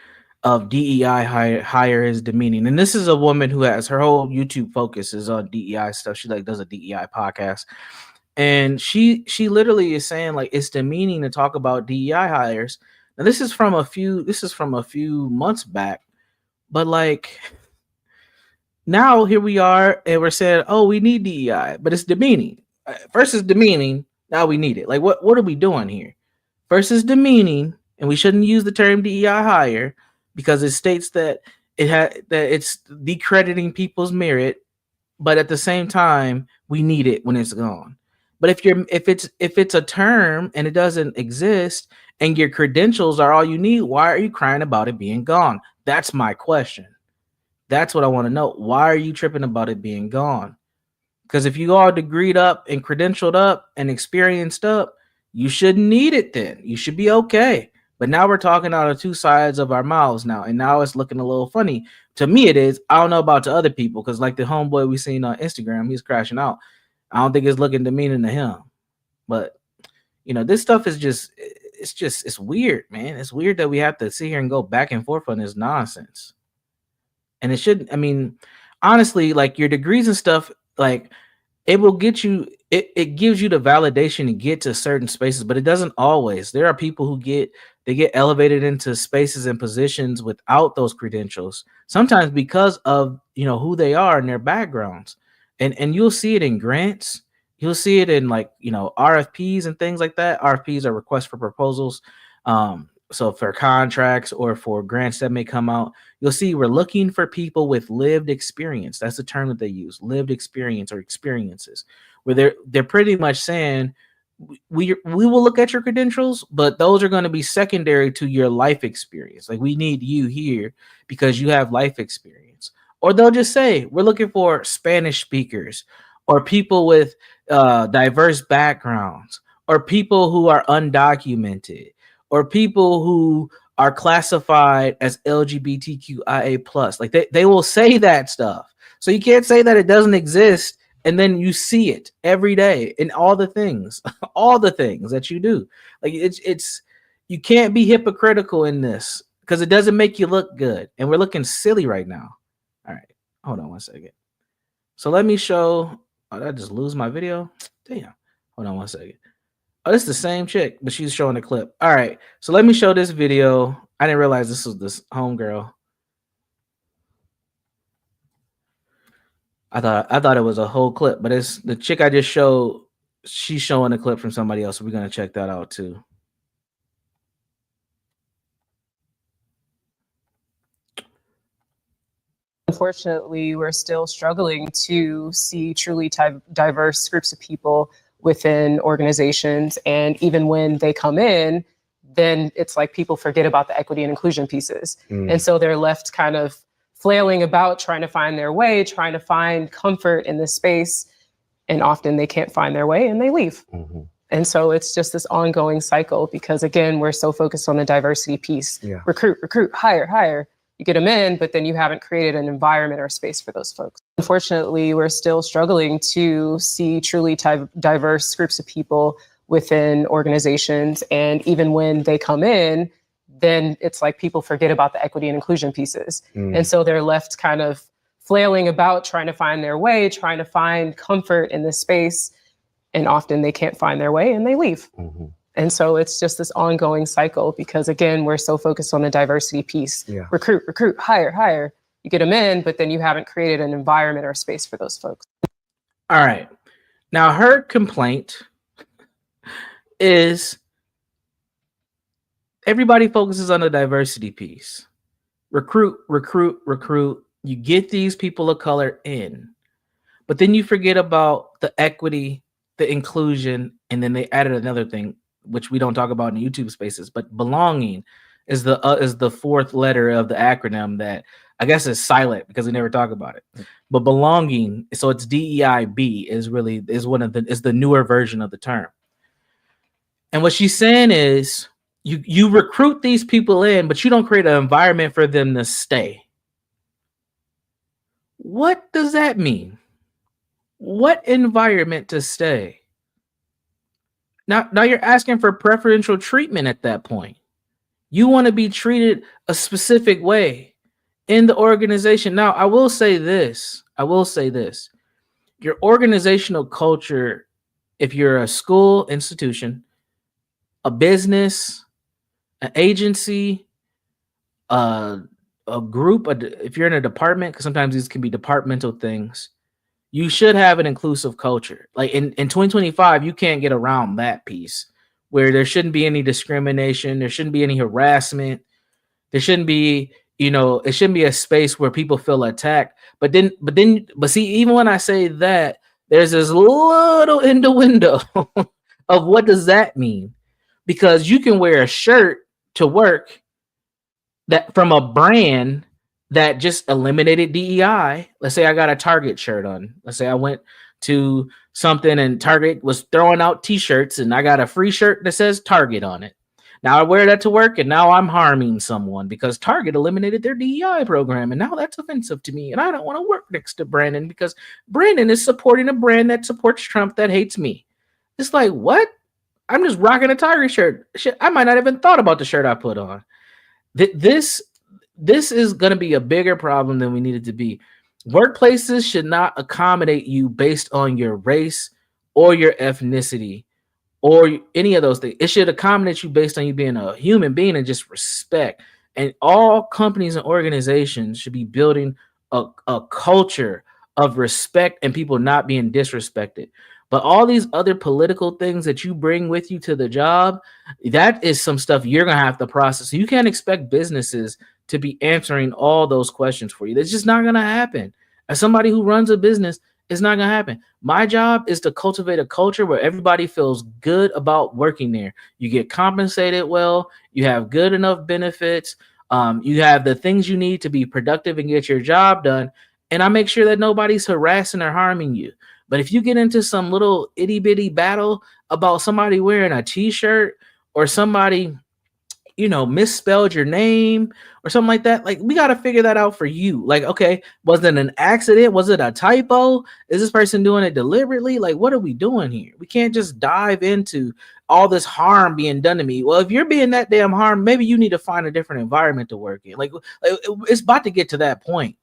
Speaker 3: of DEI hire is demeaning. And this is a woman who has her whole YouTube focus is on DEI stuff. She does a DEI podcast. And she literally is saying like it's demeaning to talk about DEI hires. Now this is from a few months back, but like now here we are and we're saying, oh, we need DEI, but it's demeaning. First it's demeaning, now we need it. Like what are we doing here? First is demeaning, and we shouldn't use the term DEI hire because it states that it's decrediting people's merit, but at the same time, we need it when it's gone. But if it's a term and it doesn't exist and your credentials are all you need, why are you crying about it being gone? That's my question. That's what I want to know. Why are you tripping about it being gone? Because if you all degreed up and credentialed up and experienced up, you shouldn't need it then. You should be okay. But now we're talking out of two sides of our mouths now. And now it's looking a little funny. To me, it is. I don't know about to other people. Because like the homeboy we seen on Instagram, he's crashing out. I don't think it's looking demeaning to him. But, this stuff is it's weird, man. It's weird that we have to sit here and go back and forth on this nonsense. And it shouldn't, honestly, like your degrees and stuff, like it will get you, it gives you the validation to get to certain spaces, but it doesn't always. There are people who get elevated into spaces and positions without those credentials, sometimes because of, who they are and their backgrounds. And you'll see it in grants. You'll see it in like, RFPs and things like that. RFPs are requests for proposals. So for contracts or for grants that may come out, you'll see we're looking for people with lived experience. That's the term that they use, lived experience or experiences, where they're pretty much saying we will look at your credentials, but those are going to be secondary to your life experience. Like we need you here because you have life experience. Or they'll just say we're looking for Spanish speakers or people with diverse backgrounds or people who are undocumented or people who are classified as LGBTQIA+. Like they will say that stuff. So you can't say that it doesn't exist and then you see it every day in all the things that you do. Like it's you can't be hypocritical in this because it doesn't make you look good. And we're looking silly right now. All right, hold on one second. So let me show. Oh, did I just lose my video? Damn. Hold on one second. Oh, this is the same chick, but she's showing a clip. All right, so let me show this video. I didn't realize this was this homegirl. I thought it was a whole clip, but it's the chick I just showed. She's showing a clip from somebody else, so we're gonna check that out too.
Speaker 6: Unfortunately, we're still struggling to see truly diverse groups of people within organizations. And even when they come in, then it's like people forget about the equity and inclusion pieces. And so they're left kind of flailing about, trying to find their way, trying to find comfort in this space. And often they can't find their way and they leave. And so it's just this ongoing cycle because, again, we're so focused on the diversity piece.
Speaker 7: Yeah.
Speaker 6: Recruit, hire. You get them in, but then you haven't created an environment or space for those folks. Unfortunately, we're still struggling to see truly diverse groups of people within organizations. And even when they come in, then it's like people forget about the equity and inclusion pieces. And so they're left kind of flailing about, trying to find their way, trying to find comfort in this space. And often they can't find their way and they leave. And so it's just this ongoing cycle because, again, we're so focused on the diversity piece.
Speaker 7: Yeah.
Speaker 6: Recruit, hire. You get them in, but then you haven't created an environment or space for those folks.
Speaker 3: All right. Now, her complaint is everybody focuses on the diversity piece. Recruit. You get these people of color in, but then you forget about the equity, the inclusion, and then they added another thing, which we don't talk about in YouTube spaces, but belonging is the fourth letter of the acronym that I guess is silent because we never talk about it. But belonging, so it's DEIB is the newer version of the term. And what she's saying is you recruit these people in, but you don't create an environment for them to stay. What does that mean? What environment to stay? Now you're asking for preferential treatment at that point. You want to be treated a specific way in the organization. Now, I will say this. Your organizational culture, if you're a school institution, a business, an agency, a group, if you're in a department, because sometimes these can be departmental things, you should have an inclusive culture. Like in 2025, you can't get around that piece where there shouldn't be any discrimination. There shouldn't be any harassment. There shouldn't be, it shouldn't be a space where people feel attacked. But see, even when I say that, there's this little innuendo of what does that mean? Because you can wear a shirt to work that from a brand that just eliminated DEI. Let's say I got a Target shirt on. Let's say I went to something and Target was throwing out t-shirts and I got a free shirt that says Target on it. Now I wear that to work and now I'm harming someone because Target eliminated their DEI program and now that's offensive to me and I don't want to work next to Brandon because Brandon is supporting a brand that supports Trump that hates me. It's like, what? I'm just rocking a Target shirt. Shit, I might not even thought about the shirt I put on. This is going to be a bigger problem than we need it to be. Workplaces should not accommodate you based on your race or your ethnicity or any of those things. It should accommodate you based on you being a human being and just respect. And all companies and organizations should be building a culture of respect and people not being disrespected. But all these other political things that you bring with you to the job, that is some stuff you're going to have to process. You can't expect businesses to be answering all those questions for you. That's just not going to happen. As somebody who runs a business, it's not going to happen. My job is to cultivate a culture where everybody feels good about working there. You get compensated well. You have good enough benefits. You have the things you need to be productive and get your job done. And I make sure that nobody's harassing or harming you. But if you get into some little itty bitty battle about somebody wearing a t-shirt or somebody, misspelled your name or something like that, like we got to figure that out for you. Like, okay, was it an accident? Was it a typo? Is this person doing it deliberately? Like, what are we doing here? We can't just dive into all this harm being done to me. Well, if you're being that damn harm, maybe you need to find a different environment to work in. Like it's about to get to that point.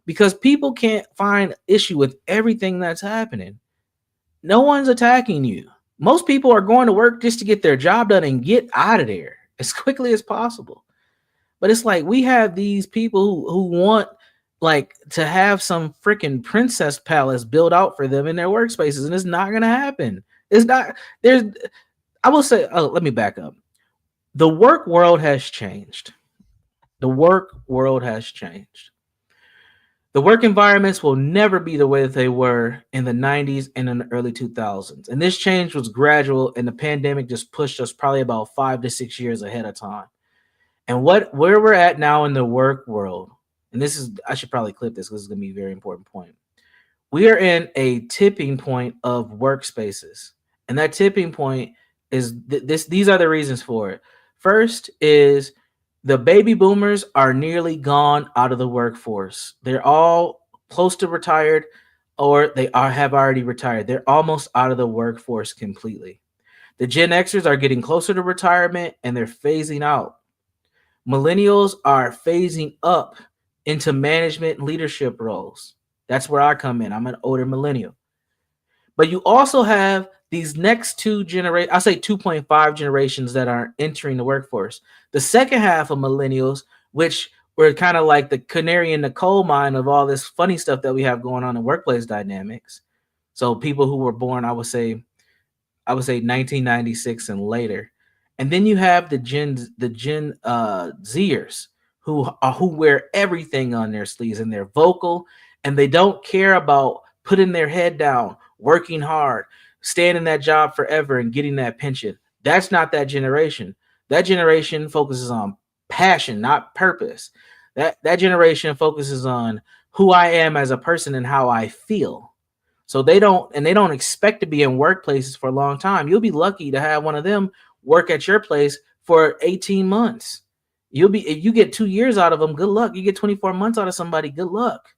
Speaker 3: Because people can't find issue with everything that's happening. No one's attacking you. Most people are going to work just to get their job done and get out of there as quickly as possible. But it's like we have these people who want like to have some freaking princess palace built out for them in their workspaces, and it's not going to happen. It's not. I will say, let me back up. The work world has changed. The work world has changed. The work environments will never be the way that they were in the 90s and in the early 2000s. And this change was gradual, and the pandemic just pushed us probably about 5 to 6 years ahead of time. And where we're at now in the work world, and I should probably clip this because it's going to be a very important point. We are in a tipping point of workspaces. And that tipping point is these are the reasons for it. First is the baby boomers are nearly gone out of the workforce. They're all close to retired, or have already retired. They're almost out of the workforce completely. The Gen Xers are getting closer to retirement and they're phasing out. Millennials are phasing up into management and leadership roles. That's where I come in. I'm an older millennial. But you also have these next two generations, I say 2.5 generations that are entering the workforce. The second half of millennials, which were kind of like the canary in the coal mine of all this funny stuff that we have going on in workplace dynamics. So people who were born, I would say 1996 and later. And then you have the Gen Zers who wear everything on their sleeves, and they're vocal and they don't care about putting their head down, working hard, staying in that job forever and getting that pension. That's not that generation. That generation focuses on passion, not purpose. That generation focuses on who I am as a person and how I feel. So they don't expect to be in workplaces for a long time. You'll be lucky to have one of them work at your place for 18 months. If you get 2 years out of them, good luck. You get 24 months out of somebody, good luck.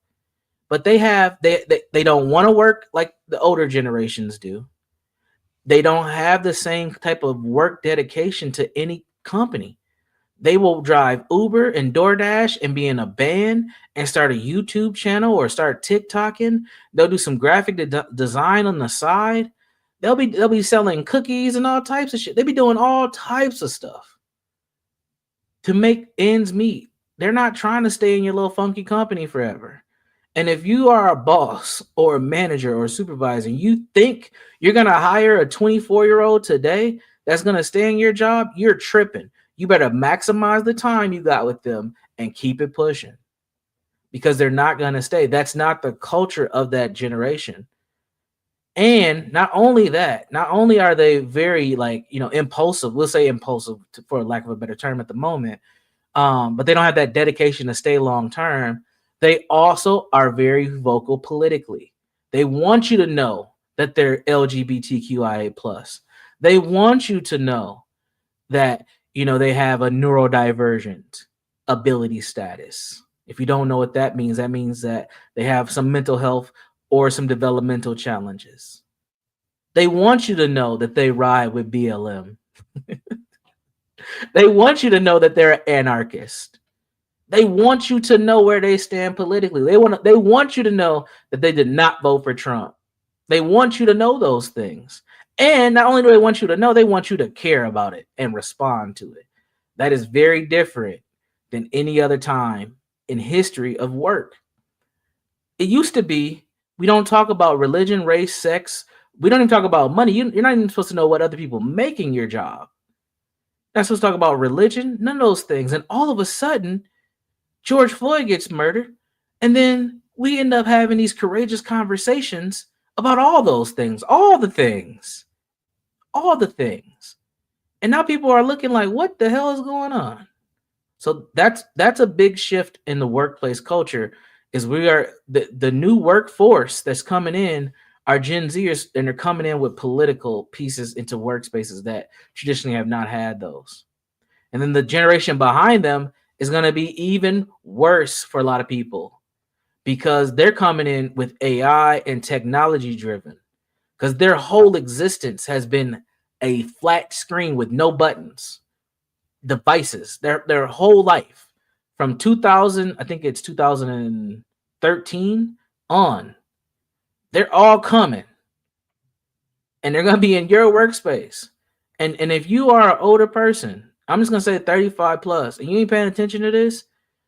Speaker 3: But they don't want to work like the older generations do. They don't have the same type of work dedication to any company. They will drive Uber and DoorDash and be in a band and start a YouTube channel or start TikToking. They'll do some graphic design on the side. They'll be selling cookies and all types of shit. They'll be doing all types of stuff to make ends meet. They're not trying to stay in your little funky company forever. And if you are a boss or a manager or a supervisor, you think you're going to hire a 24-year-old today that's going to stay in your job, you're tripping. You better maximize the time you got with them and keep it pushing, because they're not going to stay. That's not the culture of that generation. And not only are they very impulsive, we'll say impulsive for lack of a better term at the moment, but they don't have that dedication to stay long term. They also are very vocal politically. They want you to know that they're LGBTQIA+. They want you to know that, they have a neurodivergent ability status. If you don't know what that means that they have some mental health or some developmental challenges. They want you to know that they ride with BLM. They want you to know that they're an anarchist. They want you to know where they stand politically. They want you to know that they did not vote for Trump. They want you to know those things. And not only do they want you to know, they want you to care about it and respond to it. That is very different than any other time in history of work. It used to be, we don't talk about religion, race, sex. We don't even talk about money. You're not even supposed to know what other people make in your job. You're not supposed to talk about religion, none of those things. And all of a sudden, George Floyd gets murdered. And then we end up having these courageous conversations about all those things, all the things. And now people are looking like, what the hell is going on? So that's a big shift in the workplace culture. Is we are the new workforce that's coming in are Gen Zers, and they're coming in with political pieces into workspaces that traditionally have not had those. And then the generation behind them is going to be even worse for a lot of people, because they're coming in with AI and technology driven, because their whole existence has been a flat screen with no buttons, devices, their whole life from 2000, I think it's 2013 on. They're all coming and they're going to be in your workspace. And if you are an older person, I'm just going to say 35 plus, and you ain't paying attention to this,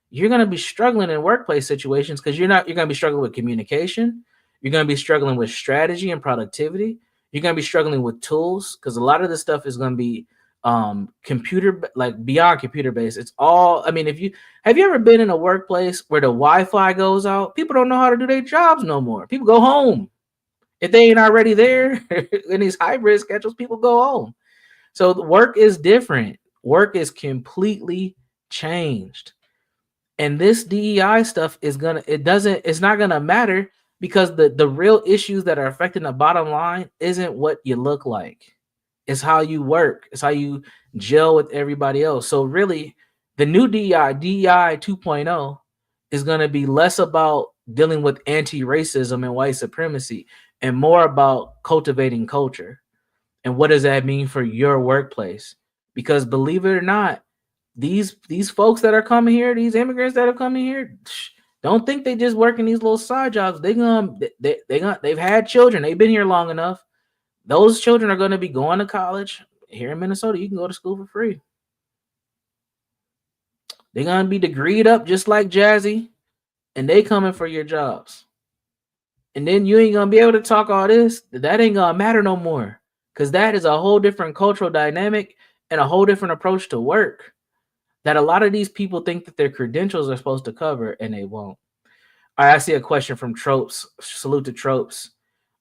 Speaker 3: you're going to be struggling in workplace situations, because you're going to be struggling with communication. You're going to be struggling with strategy and productivity. You're going to be struggling with tools, because a lot of this stuff is going to be computer, like beyond computer based. It's all, have you ever been in a workplace where the Wi-Fi goes out? People don't know how to do their jobs no more. People go home. If they ain't already there in these hybrid schedules, people go home. So the work is different. Work is completely changed. And this DEI stuff it's not gonna matter because the real issues that are affecting the bottom line isn't what you look like. It's how you work. It's how you gel with everybody else. So really, the new DEI 2.0 is going to be less about dealing with anti-racism and white supremacy and more about cultivating culture. And what does that mean for your workplace? Because believe it or not, these folks that are coming here, these immigrants that are coming here, don't think they just working these little side jobs. They've had children. They've been here long enough. Those children are going to be going to college. Here in Minnesota, you can go to school for free. They're going to be degreed up just like Jazzy, and they coming for your jobs. And then you ain't going to be able to talk all this. That ain't going to matter no more, because that is a whole different cultural dynamic and a whole different approach to work that a lot of these people think that their credentials are supposed to cover, and they won't. All right, I see a question from Tropes. Salute to Tropes.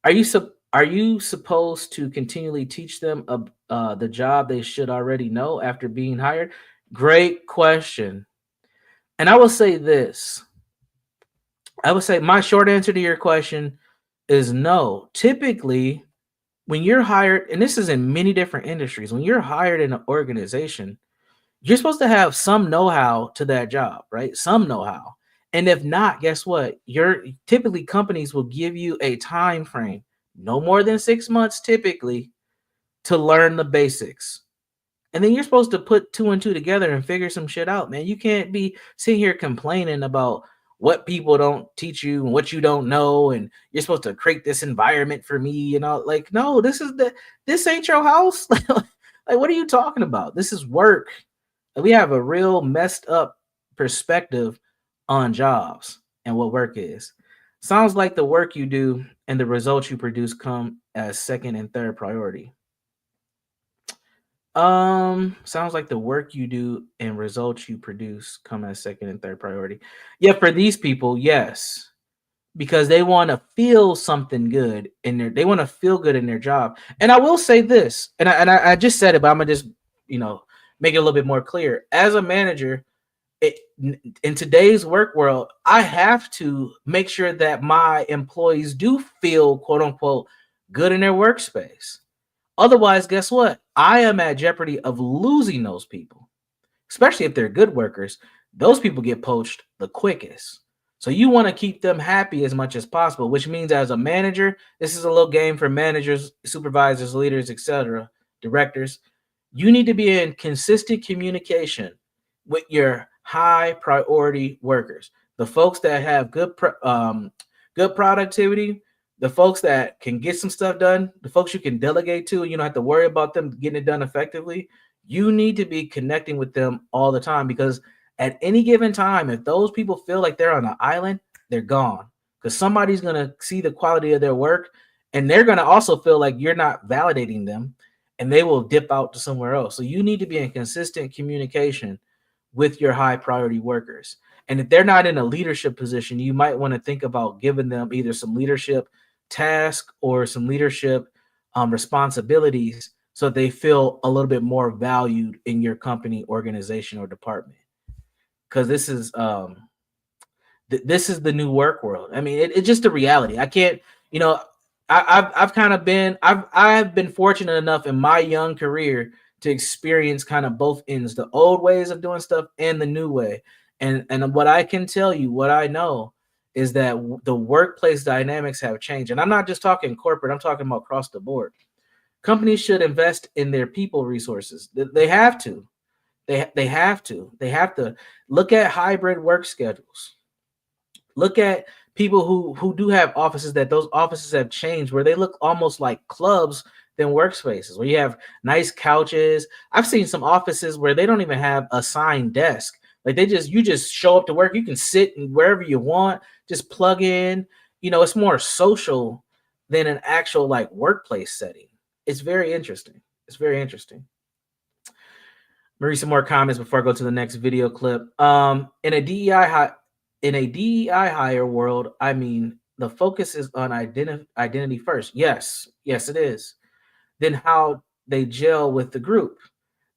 Speaker 3: Are you supposed to continually teach them the job they should already know after being hired? Great question. And I will say this. I would say my short answer to your question is no. Typically, when you're hired, and this is in many different industries, when you're hired in an organization, you're supposed to have some know-how to that job, right? Some know-how. And if not, guess what? Typically companies will give you a time frame, no more than 6 months typically, to learn the basics. And then you're supposed to put 2 and 2 together and figure some shit out, man. You can't be sitting here complaining about what people don't teach you and what you don't know, and you're supposed to create this environment for me and all. Like, no, this ain't your house. Like, what are you talking about? This is work. We have a real messed up perspective on jobs and what work is. Sounds like the work you do and the results you produce come as second and third priority. Sounds like the work you do and results you produce come as second and third priority. Yeah, for these people, yes. Because they want to feel something good they want to feel good in their job. And I will say this, and I just said it, but I'm gonna just, make it a little bit more clear. As a manager, in today's work world, I have to make sure that my employees do feel, quote unquote, good in their workspace. Otherwise, guess what? I am at jeopardy of losing those people, especially if they're good workers. Those people get poached the quickest. So you want to keep them happy as much as possible, which means as a manager, this is a little game for managers, supervisors, leaders, etc., directors. You need to be in consistent communication with your high priority workers, the folks that have good productivity, the folks that can get some stuff done, the folks you can delegate to, and you don't have to worry about them getting it done effectively. You need to be connecting with them all the time, because at any given time, if those people feel like they're on an island, they're gone, because somebody's going to see the quality of their work, and they're going to also feel like you're not validating them, and they will dip out to somewhere else. So you need to be in consistent communication with your high priority workers. And if they're not in a leadership position, you might want to think about giving them either some leadership task or some leadership responsibilities, so they feel a little bit more valued in your company, organization, or department. Because this is the new work world. I mean, it's just a reality. I can't, I've been fortunate enough in my young career to experience kind of both ends, the old ways of doing stuff and the new way. And what I can tell you, what I know, is that the workplace dynamics have changed. And I'm not just talking corporate, I'm talking about across the board. Companies should invest in their people resources. They have to. They have to. They have to look at hybrid work schedules. Look at people who do have offices, that those offices have changed, where they look almost like clubs than workspaces, where you have nice couches. I've seen some offices where they don't even have a assigned desk. Like you just show up to work. You can sit wherever you want, just plug in. It's more social than an actual like workplace setting. It's very interesting. It's very interesting. Read some more comments before I go to the next video clip. In a DEI hire world, I mean, the focus is on identity first. Yes, it is. Then how they gel with the group.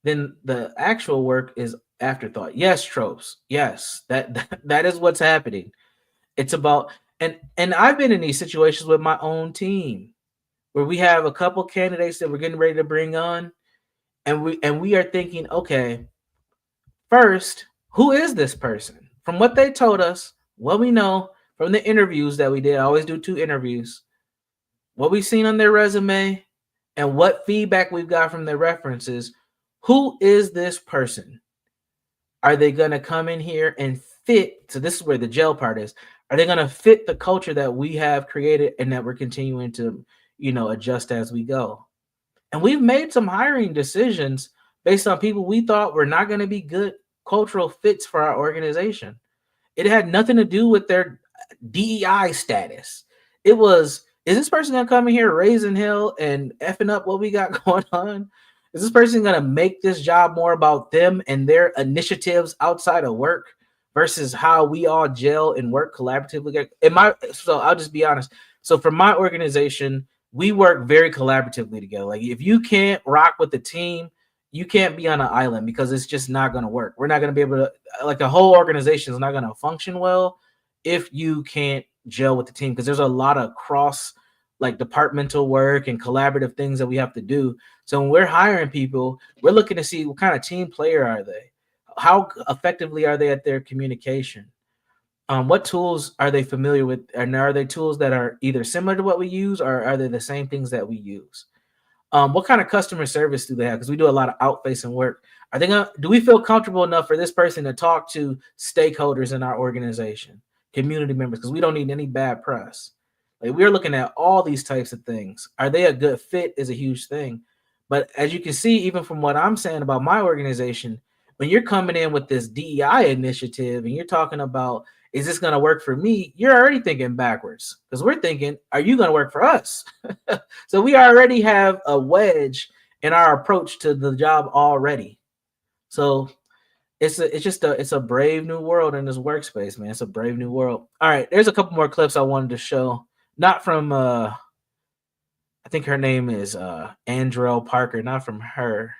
Speaker 3: Then the actual work is afterthought. Yes, Tropes. Yes, that is what's happening. It's about, And I've been in these situations with my own team where we have a couple candidates that we're getting ready to bring on, and we are thinking, okay, first, who is this person? From what they told us, what we know from the interviews that we did, I always do 2 interviews, what we've seen on their resume, and what feedback we've got from their references. Who is this person? Are they going to come in here and fit? So this is where the gel part is. Are they going to fit the culture that we have created and that we're continuing to, adjust as we go? And we've made some hiring decisions based on people we thought were not going to be good cultural fits for our organization. It had nothing to do with their DEI status. It was, is this person going to come in here raising hell and effing up what we got going on? Is this person going to make this job more about them and their initiatives outside of work versus how we all gel and work collaboratively? So I'll just be honest. So for my organization, we work very collaboratively together. Like if you can't rock with the team, you can't be on an island because it's just not going to work. We're not going to be able to, like the whole organization is not going to function well if you can't gel with the team, because there's a lot of cross like departmental work and collaborative things that we have to do. So when we're hiring people, we're looking to see what kind of team player are they? How effectively are they at their communication? What tools are they familiar with? And are they tools that are either similar to what we use, or are they the same things that we use? What kind of customer service do they have? Because we do a lot of out-facing work. Do we feel comfortable enough for this person to talk to stakeholders in our organization, community members? Because we don't need any bad press. Like we're looking at all these types of things. Are they a good fit is a huge thing. But as you can see, even from what I'm saying about my organization, when you're coming in with this DEI initiative and you're talking about, is this going to work for me? You're already thinking backwards, because we're thinking, are you going to work for us? So we already have a wedge in our approach to the job already. So it's a brave new world in this workspace, man. It's a brave new world. All right, there's a couple more clips I wanted to show. Not from I think her name is Andrell Parker, not from her.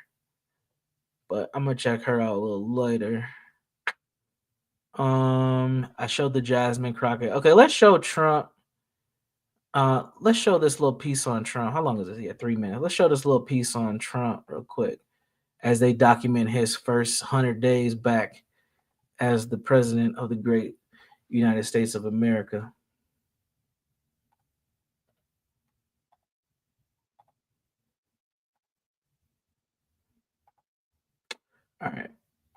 Speaker 3: But I'm gonna check her out a little later. I showed the Jasmine Crockett. Okay, let's show Trump. Let's show this little piece on Trump. How long is it? Yeah, 3 minutes. Let's show this little piece on Trump real quick as they document his first 100 days back as the president of the great United States of America. All right.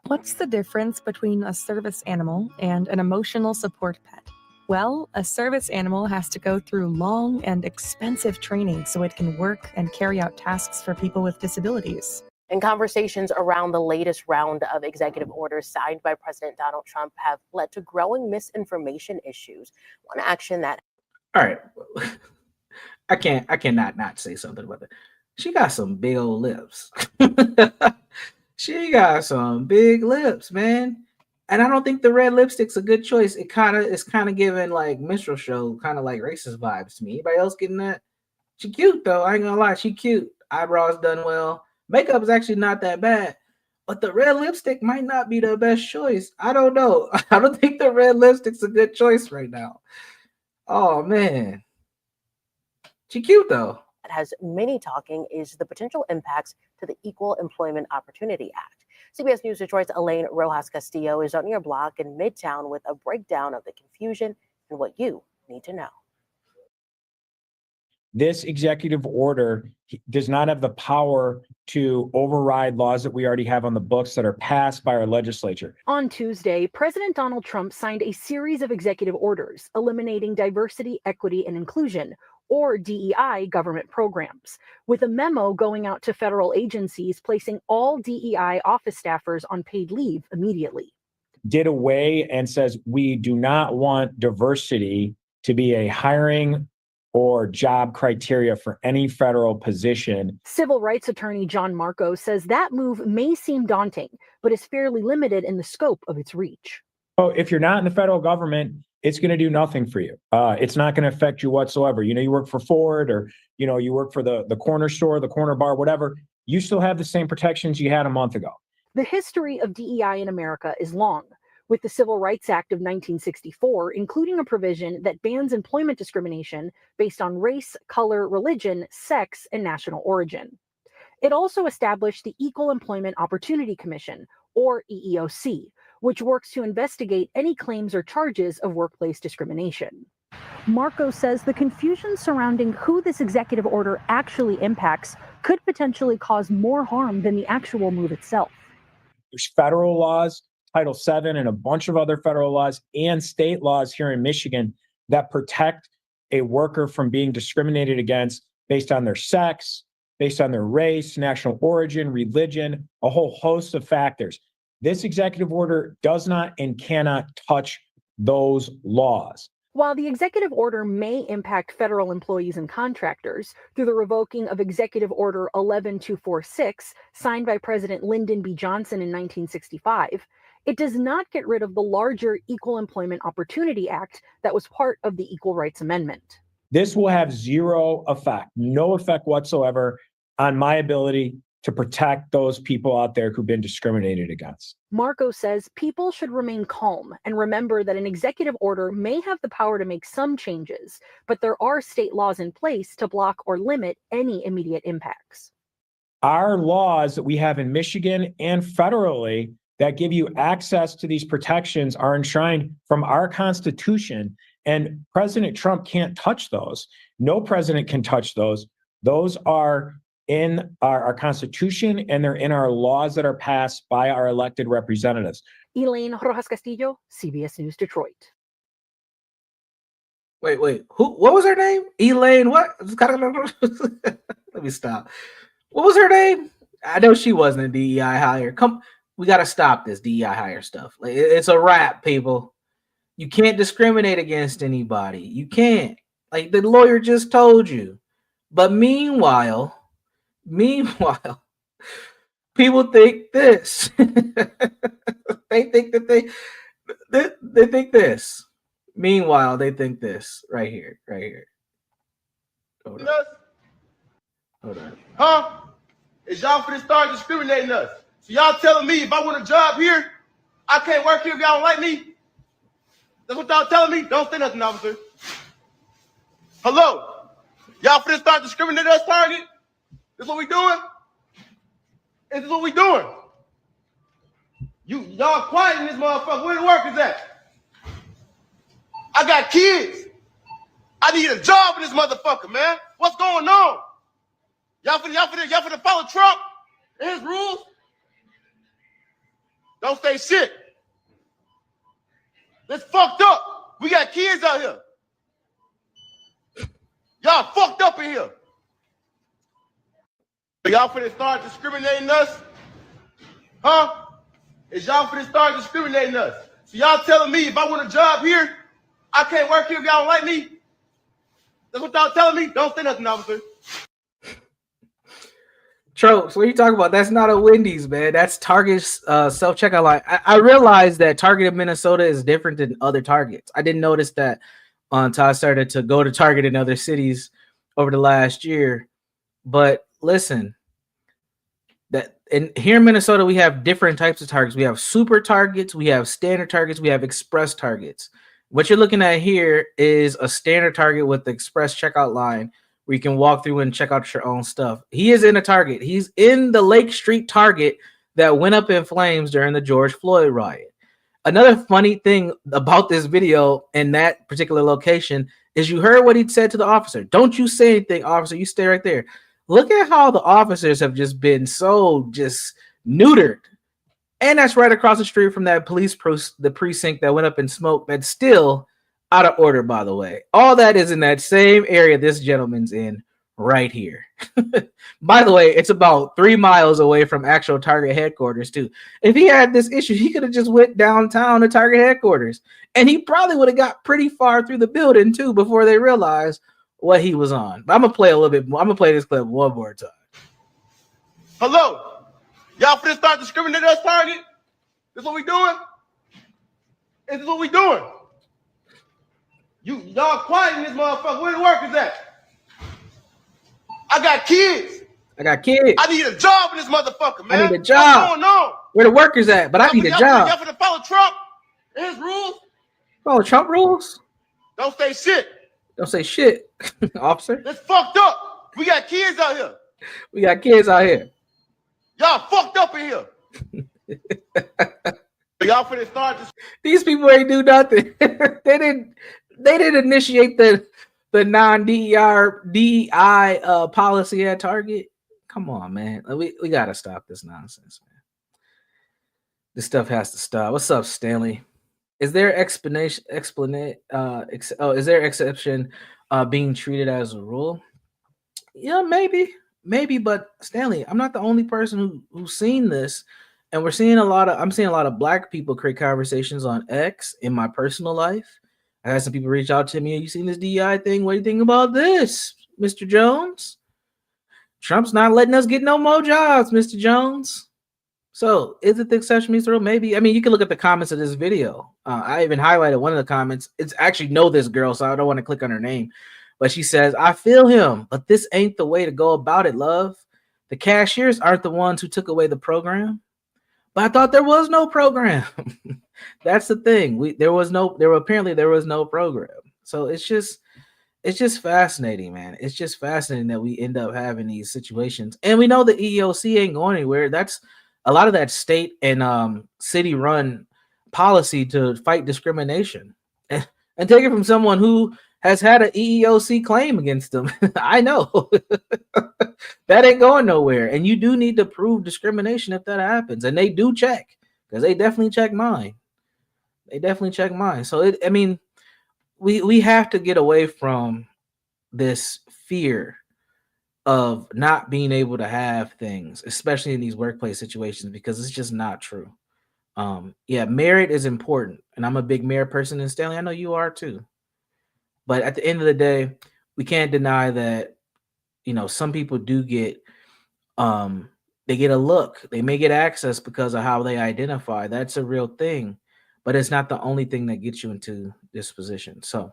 Speaker 7: What's the difference between a service animal and an emotional support pet? Well, a service animal has to go through long and expensive training so it can work and carry out tasks for people with disabilities.
Speaker 8: And conversations around the latest round of executive orders signed by President Donald Trump have led to growing misinformation issues. One action that...
Speaker 3: All right. I cannot not say something about that. She got some big old lips. She got some big lips, man. And I don't think the red lipstick's a good choice. It's kind of giving like minstrel show, kind of like racist vibes to me. Anybody else getting that? She cute though. I ain't gonna lie, she cute. Eyebrows done well. Makeup is actually not that bad. But the red lipstick might not be the best choice. I don't know. I don't think the red lipstick's a good choice right now. Oh man. She cute though.
Speaker 8: Has many talking is the potential impacts to the Equal Employment Opportunity Act. CBS News Detroit's Elaine Rojas Castillo is on your block in Midtown with a breakdown of the confusion and what you need to know.
Speaker 9: This executive order does not have the power to override laws that we already have on the books that are passed by our legislature.
Speaker 10: On Tuesday, President Donald Trump signed a series of executive orders eliminating diversity, equity, and inclusion, or DEI, government programs, with a memo going out to federal agencies placing all DEI office staffers on paid leave immediately.
Speaker 9: Did away and says we do not want diversity to be a hiring or job criteria for any federal position.
Speaker 10: Civil rights attorney John Marco says that move may seem daunting, but is fairly limited in the scope of its reach.
Speaker 9: Oh, if you're not in the federal government, it's going to do nothing for you. It's not going to affect you whatsoever. You know, you work for Ford or, you know, you work for the corner store, the corner bar, whatever. You still have the same protections you had a month ago.
Speaker 10: The history of DEI in America is long. with the Civil Rights Act of 1964, including a provision that bans employment discrimination based on race, color, religion, sex, and national origin. It also established the Equal Employment Opportunity Commission, or EEOC, which works to investigate any claims or charges of workplace discrimination. Marco says the confusion surrounding who this executive order actually impacts could potentially cause more harm than the actual move itself.
Speaker 9: There's federal laws, Title VII, and a bunch of other federal laws and state laws here in Michigan that protect a worker from being discriminated against based on their sex, based on their race, national origin, religion, a whole host of factors. This executive order does not and cannot touch those laws.
Speaker 10: While the executive order may impact federal employees and contractors through the revoking of Executive Order 11246, signed by President Lyndon B. Johnson in 1965, it does not get rid of the larger Equal Employment Opportunity Act that was part of the Equal Rights Amendment.
Speaker 9: This will have zero effect, no effect whatsoever on my ability to protect those people out there who've been discriminated against.
Speaker 10: Marco says people should remain calm and remember that an executive order may have the power to make some changes, but there are state laws in place to block or limit any immediate impacts.
Speaker 9: Our laws that we have in Michigan and federally that give you access to these protections are enshrined from our Constitution, and President Trump can't touch those. No president can touch those. Those are in our Constitution, and they're in our laws that are passed by our elected representatives.
Speaker 10: Elaine Rojas Castillo, CBS News, Detroit.
Speaker 3: Wait. What was her name? Elaine what? Let me stop. What was her name? I know she wasn't a DEI hire. We got to stop this DEI hire stuff. Like, it's a wrap, people. You can't discriminate against anybody. You can't. Like the lawyer just told you. But meanwhile, people think this. They think that they think this. Meanwhile, they think this right here. Hold on.
Speaker 4: Huh? Is y'all finna start discriminating us? So y'all telling me if I want a job here, I can't work here if y'all don't like me? That's what y'all telling me? Don't say nothing, officer. Hello? Y'all finna start discriminating us, Target? This what we doing? Is this what we doing? Y'all quiet in this motherfucker. Where the workers at? I got kids. I need a job in this motherfucker, man. What's going on? Y'all finna follow Trump and his rules? Don't say shit. That's fucked up. We got kids out here. Y'all fucked up in here. Y'all finna start discriminating us? Huh? Is y'all finna start discriminating us? So y'all telling me if I want a job here, I can't work here if y'all don't like me? That's what y'all telling me? Don't say nothing, officer.
Speaker 3: Tropes, what are you talking about? That's not a Wendy's, man. That's Target's self-checkout line. I realized that Target in Minnesota is different than other Targets. I didn't notice that until I started to go to Target in other cities over the last year. But listen, here in Minnesota, we have different types of Targets. We have super Targets, we have standard Targets, we have express Targets. What you're looking at here is a standard Target with the express checkout line where you can walk through and check out your own stuff. He is in a Target. He's in the Lake Street Target that went up in flames during the George Floyd riot. Another funny thing about this video in that particular location is you heard what he said to the officer. Don't you say anything, officer. You stay right there. Look at how the officers have just been so just neutered. And that's right across the street from that the precinct that went up in smoke that's still out of order, by the way. All that is in that same area this gentleman's in right here. By the way, it's about 3 miles away from actual Target headquarters, too. If he had this issue, he could have just went downtown to Target headquarters. And he probably would have got pretty far through the building, too, before they realized what he was on. But I'm going to play a little bit more. I'm going to play this clip one more time.
Speaker 4: Hello? Y'all finna start discriminating us, Target? This what we doing? Is this what we doing? Y'all quiet in this motherfucker. Where the workers at? I got kids. I need a job in this motherfucker, man.
Speaker 3: I need a job.
Speaker 4: What's going on?
Speaker 3: Where the workers at? But I need a job.
Speaker 4: Y'all finna follow Trump His rules.
Speaker 3: Oh, Trump rules?
Speaker 4: Don't say shit.
Speaker 3: Don't say shit, officer.
Speaker 4: That's fucked up. We got kids out here.
Speaker 3: We got kids out here.
Speaker 4: Y'all fucked up in here. Y'all finna start this.
Speaker 3: These people ain't do nothing. They didn't initiate the non-DEI policy at Target. Come on, man. We gotta stop this nonsense, man. This stuff has to stop. What's up, Stanley? Is there is there exception being treated as a rule? Yeah, maybe, but Stanley, I'm not the only person who's seen this. And I'm seeing a lot of Black people create conversations on X in my personal life. I had some people reach out to me. You seen this DEI thing? What do you think about this, Mr. Jones? Trump's not letting us get no more jobs, Mr. Jones. So is it the exception means the rule? Maybe. I mean, you can look at the comments of this video. I even highlighted one of the comments. It's actually know this girl, so I don't want to click on her name. But she says, I feel him, but this ain't the way to go about it, love. The cashiers aren't the ones who took away the program. But I thought there was no program. That's the thing. There was no program. So it's just fascinating, man. It's just fascinating that we end up having these situations. And we know the EEOC ain't going anywhere. That's a lot of that state and city run policy to fight discrimination. And take it from someone who has had an EEOC claim against them. I know. That ain't going nowhere. And you do need to prove discrimination if that happens. And they do check, because they definitely check mine. So we have to get away from this fear of not being able to have things, especially in these workplace situations, because it's just not true. Merit is important. And I'm a big merit person, and Stanley, I know you are too. But at the end of the day, we can't deny that, some people do get, they get a look. They may get access because of how they identify. That's a real thing, but it's not the only thing that gets you into this position. So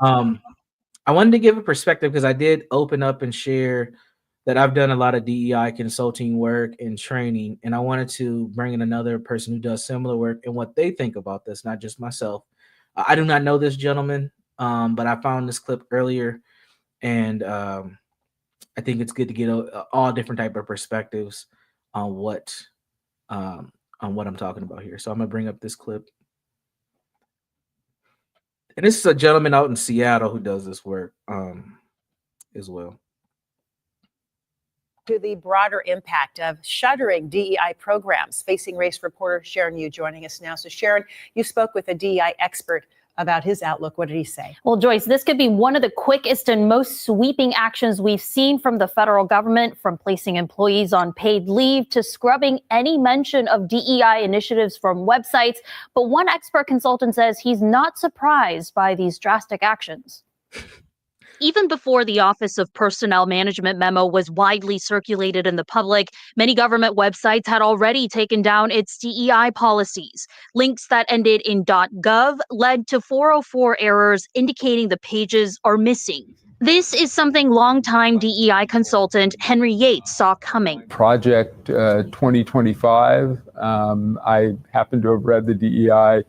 Speaker 3: I wanted to give a perspective because I did open up and share that I've done a lot of DEI consulting work and training, and I wanted to bring in another person who does similar work and what they think about this, not just myself. I do not know this gentleman, but I found this clip earlier, and I think it's good to get all different type of perspectives on what I'm talking about here. So I'm gonna bring up this clip, and this is a gentleman out in Seattle who does this work as well.
Speaker 11: To the broader impact of shuttering DEI programs. Facing Race reporter Sharon Yu joining us now. So Sharon, you spoke with a DEI expert about his outlook. What did he say?
Speaker 12: Well, Joyce, this could be one of the quickest and most sweeping actions we've seen from the federal government, from placing employees on paid leave to scrubbing any mention of DEI initiatives from websites. But one expert consultant says he's not surprised by these drastic actions. Even before the Office of Personnel Management memo was widely circulated in the public, many government websites had already taken down its DEI policies. Links that ended in .gov led to 404 errors indicating the pages are missing. This is something longtime DEI consultant Henry Yates saw coming.
Speaker 13: Project 2025, I happen to have read the DEI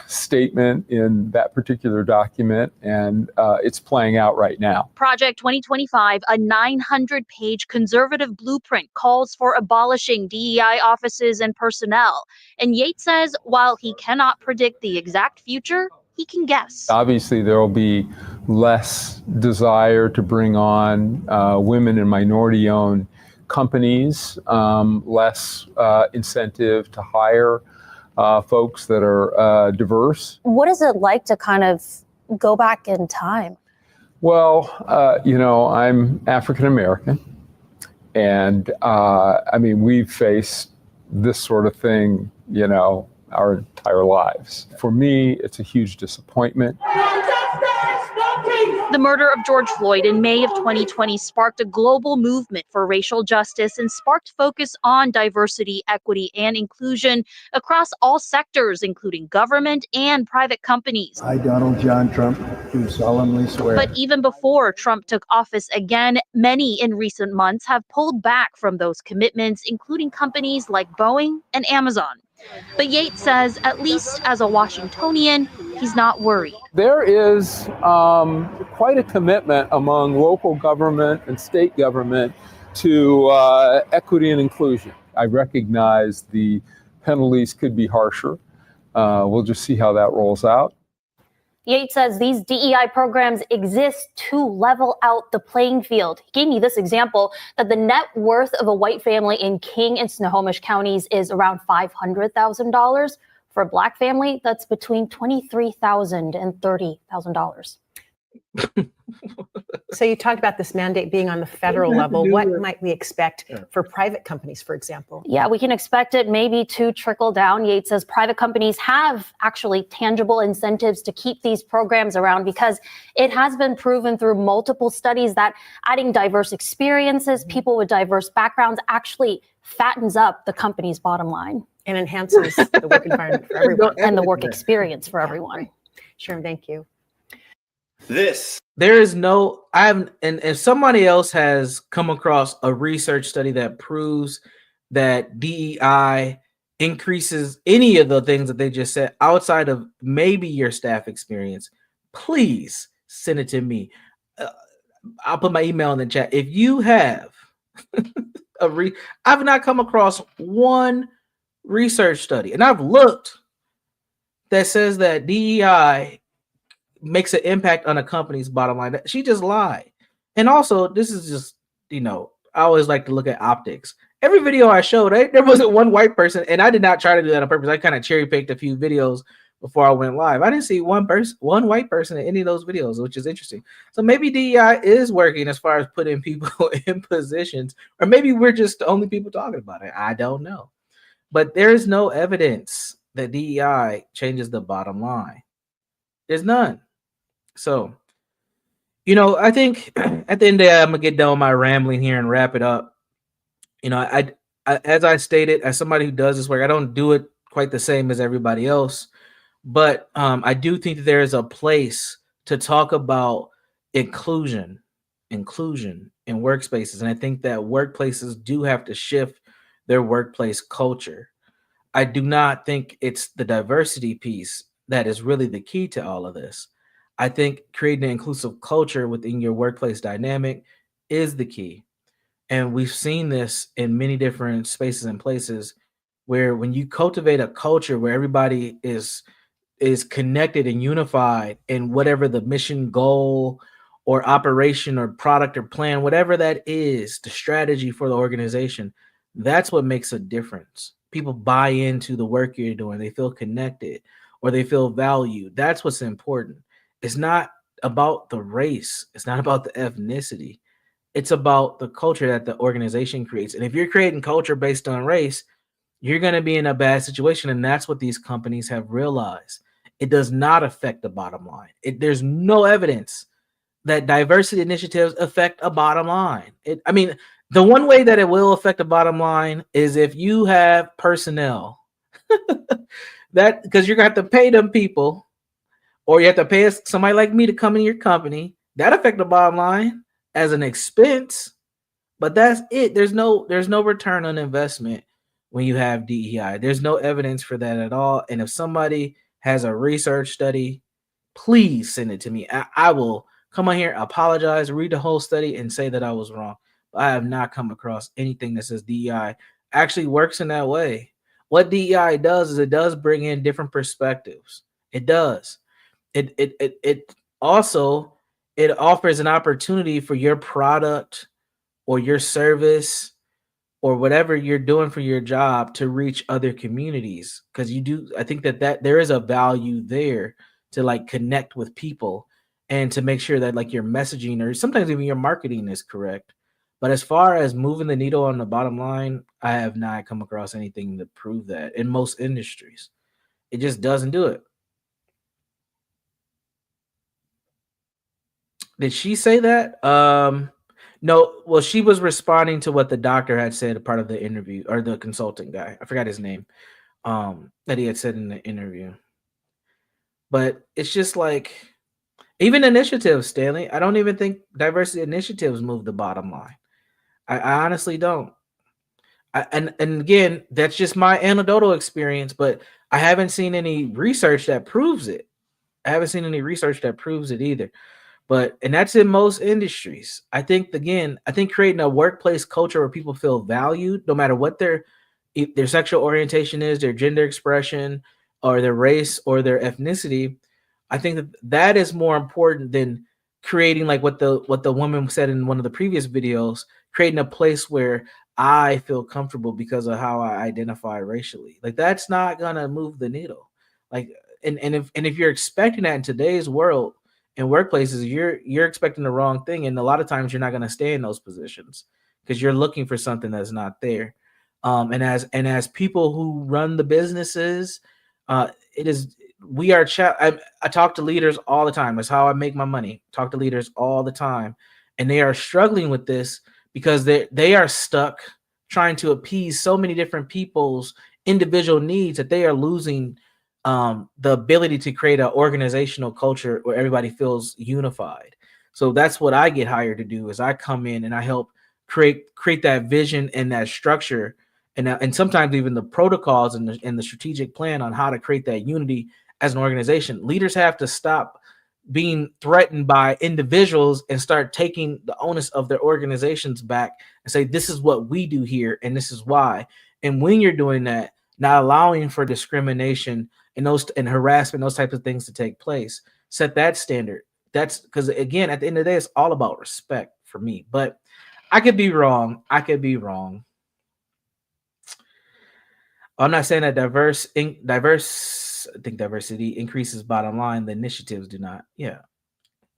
Speaker 13: statement in that particular document, and it's playing out right now.
Speaker 12: Project 2025, a 900-page conservative blueprint, calls for abolishing DEI offices and personnel. And Yates says while he cannot predict the exact future, he can guess.
Speaker 13: Obviously, there will be less desire to bring on women and minority-owned companies, less incentive to hire folks that are diverse.
Speaker 12: What is it like to kind of go back in time?
Speaker 13: Well, I'm African American, and we've faced this sort of thing, our entire lives. For me, it's a huge disappointment.
Speaker 12: The murder of George Floyd in May of 2020 sparked a global movement for racial justice and sparked focus on diversity, equity, and inclusion across all sectors, including government and private companies.
Speaker 14: I, Donald John Trump, do solemnly swear.
Speaker 12: But even before Trump took office again, many in recent months have pulled back from those commitments, including companies like Boeing and Amazon. But Yates says, at least as a Washingtonian, he's not worried.
Speaker 13: There is quite a commitment among local government and state government to equity and inclusion. I recognize the penalties could be harsher. We'll just see how that rolls out.
Speaker 12: Yates says these DEI programs exist to level out the playing field. He gave me this example that the net worth of a white family in King and Snohomish counties is around $500,000. For a Black family, that's between $23,000 and $30,000.
Speaker 11: So you talked about this mandate being on the federal level. What might we expect for private companies, for example?
Speaker 12: Yeah, we can expect it maybe to trickle down. Yates says private companies have actually tangible incentives to keep these programs around because it has been proven through multiple studies that adding diverse experiences, people with diverse backgrounds actually fattens up the company's bottom line.
Speaker 11: And enhances the work environment for everyone.
Speaker 12: And the work experience for everyone.
Speaker 11: Sure, thank you.
Speaker 3: There is no, and if somebody else has come across a research study that proves that DEI increases any of the things that they just said outside of maybe your staff experience, please send it to me. I'll put my email in the chat. If you have I've not come across one research study, and I've looked, that says that DEI makes an impact on a company's bottom line. She just lied. And also, this is just, I always like to look at optics. Every video I showed, there wasn't one white person, and I did not try to do that on purpose. I kind of cherry picked a few videos before I went live. I didn't see one white person in any of those videos, which is interesting. So maybe DEI is working as far as putting people in positions, or maybe we're just the only people talking about it. I don't know. But there's no evidence that DEI changes the bottom line. There's none. So, I think at the end of the day, I'm gonna get done with my rambling here and wrap it up. I as I stated, as somebody who does this work, I don't do it quite the same as everybody else, but I do think that there is a place to talk about inclusion in workspaces, and I think that workplaces do have to shift their workplace culture. I do not think it's the diversity piece that is really the key to all of this. I think creating an inclusive culture within your workplace dynamic is the key. And we've seen this in many different spaces and places where when you cultivate a culture where everybody is connected and unified in whatever the mission, goal, or operation or product or plan, whatever that is, the strategy for the organization, that's what makes a difference. People buy into the work you're doing. They feel connected or they feel valued. That's what's important. It's not about the race. It's not about the ethnicity. It's about the culture that the organization creates. And if you're creating culture based on race, you're going to be in a bad situation. And that's what these companies have realized. It does not affect the bottom line. There's no evidence that diversity initiatives affect a bottom line. The one way that it will affect the bottom line is if you have personnel because you're going to have to pay them people, or you have to pay somebody like me to come in your company. That affect the bottom line as an expense, but that's it. There's no return on investment when you have DEI. There's no evidence for that at all. And if somebody has a research study, please send it to me. I will come on here, apologize, read the whole study, and say that I was wrong. But I have not come across anything that says DEI actually works in that way. What DEI does is it does bring in different perspectives. It does. It also offers an opportunity for your product or your service or whatever you're doing for your job to reach other communities, because I think that there is a value there to connect with people and to make sure that your messaging or sometimes even your marketing is correct. But as far as moving the needle on the bottom line, I have not come across anything to prove that in most industries. It just doesn't do it. Did she say that? No. Well, she was responding to what the doctor had said, a part of the interview, or the consulting guy. I forgot his name. That he had said in the interview. But it's just even initiatives, Stanley. I don't even think diversity initiatives move the bottom line. I honestly don't. And again, that's just my anecdotal experience, but I haven't seen any research that proves it. I haven't seen any research that proves it either. And that's in most industries. I think creating a workplace culture where people feel valued, no matter what their sexual orientation is, their gender expression, or their race or their ethnicity. I think that is more important than creating, like what the woman said in one of the previous videos, creating a place where I feel comfortable because of how I identify racially. Like, that's not gonna move the needle. Like, and if you're expecting that in today's world in workplaces, you're expecting the wrong thing, and a lot of times you're not gonna stay in those positions because you're looking for something that's not there. And as people who run the businesses, it is we are. I talk to leaders all the time. That's how I make my money. Talk to leaders all the time, and they are struggling with this because they are stuck trying to appease so many different people's individual needs that they are losing the ability to create an organizational culture where everybody feels unified. So that's what I get hired to do. Is I come in and I help create that vision and that structure, and sometimes even the protocols and the strategic plan on how to create that unity as an organization. Leaders have to stop being threatened by individuals and start taking the onus of their organizations back and say, this is what we do here and this is why. And when you're doing that, not allowing for discrimination and harassment, those types of things to take place, set that standard. That's because, again, at the end of the day, it's all about respect for me. But I could be wrong. I'm not saying that I think diversity increases bottom line. The initiatives do not. Yeah.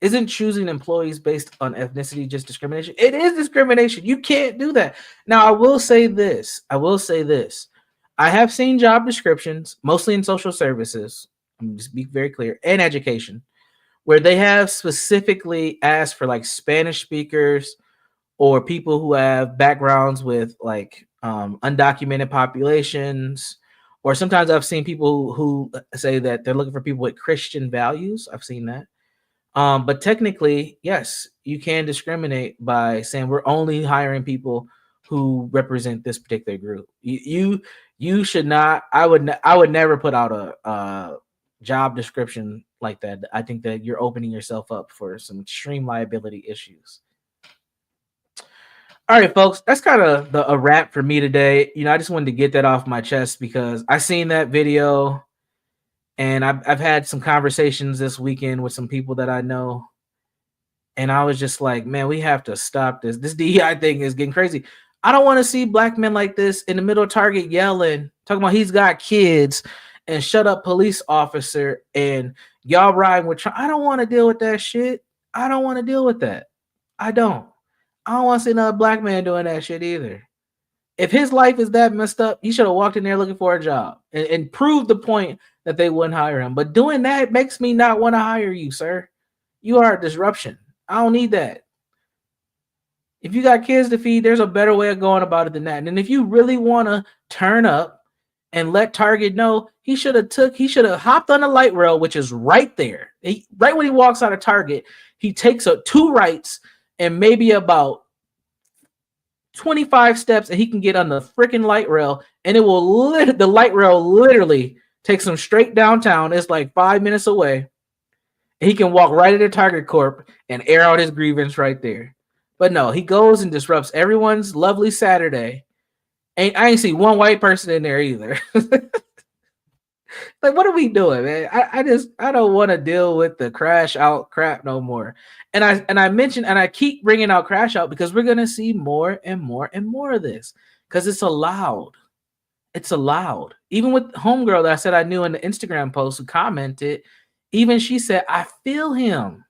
Speaker 3: Isn't choosing employees based on ethnicity just discrimination? It is discrimination. You can't do that. Now, I will say this. I have seen job descriptions, mostly in social services, I'm just be very clear, and education, where they have specifically asked for like Spanish speakers or people who have backgrounds with like undocumented populations, or sometimes I've seen people who say that they're looking for people with Christian values. I've seen that. But technically, yes, you can discriminate by saying we're only hiring people who represent this particular group. You should not. I would never put out a job description like that. I think that you're opening yourself up for some extreme liability issues. All right, folks, that's kind of a wrap for me today. I just wanted to get that off my chest because I seen that video, and I've had some conversations this weekend with some people that I know, and I was just like, man, we have to stop this. This DEI thing is getting crazy. I don't want to see black men like this in the middle of Target yelling, talking about he's got kids, and shut up, police officer, and y'all riding with Trump. I don't want to deal with that shit. I don't want to deal with that. I don't want to see another black man doing that shit either. If his life is that messed up, he should have walked in there looking for a job and proved the point that they wouldn't hire him. But doing that makes me not want to hire you, sir. You are a disruption. I don't need that. If you got kids to feed, there's a better way of going about it than that. And if you really want to turn up and let Target know, he should have hopped on the light rail, which is right there. Right when he walks out of Target, he takes 2 rights and maybe about 25 steps, and he can get on the freaking light rail, and the light rail literally takes him straight downtown. It's like 5 minutes away. And he can walk right into Target Corp and air out his grievance right there. But no, he goes and disrupts everyone's lovely Saturday. I ain't see one white person in there either. Like, what are we doing, man? I don't want to deal with the crash out crap no more. And I keep bringing out crash out because we're gonna see more and more and more of this because it's allowed. It's allowed. Even with homegirl that I said I knew in the Instagram post who commented, even she said, I feel him.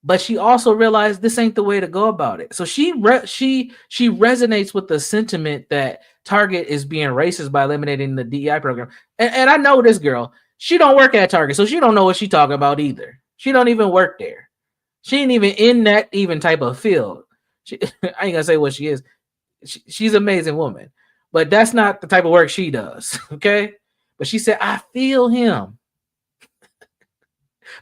Speaker 3: But she also realized this ain't the way to go about it. So she resonates with the sentiment that Target is being racist by eliminating the DEI program. And I know this girl, she don't work at Target, so she don't know what she's talking about either. She don't even work there. She ain't even in that even type of field. I ain't gonna say what she is. She's an amazing woman, but that's not the type of work she does. Okay. But she said, I feel him.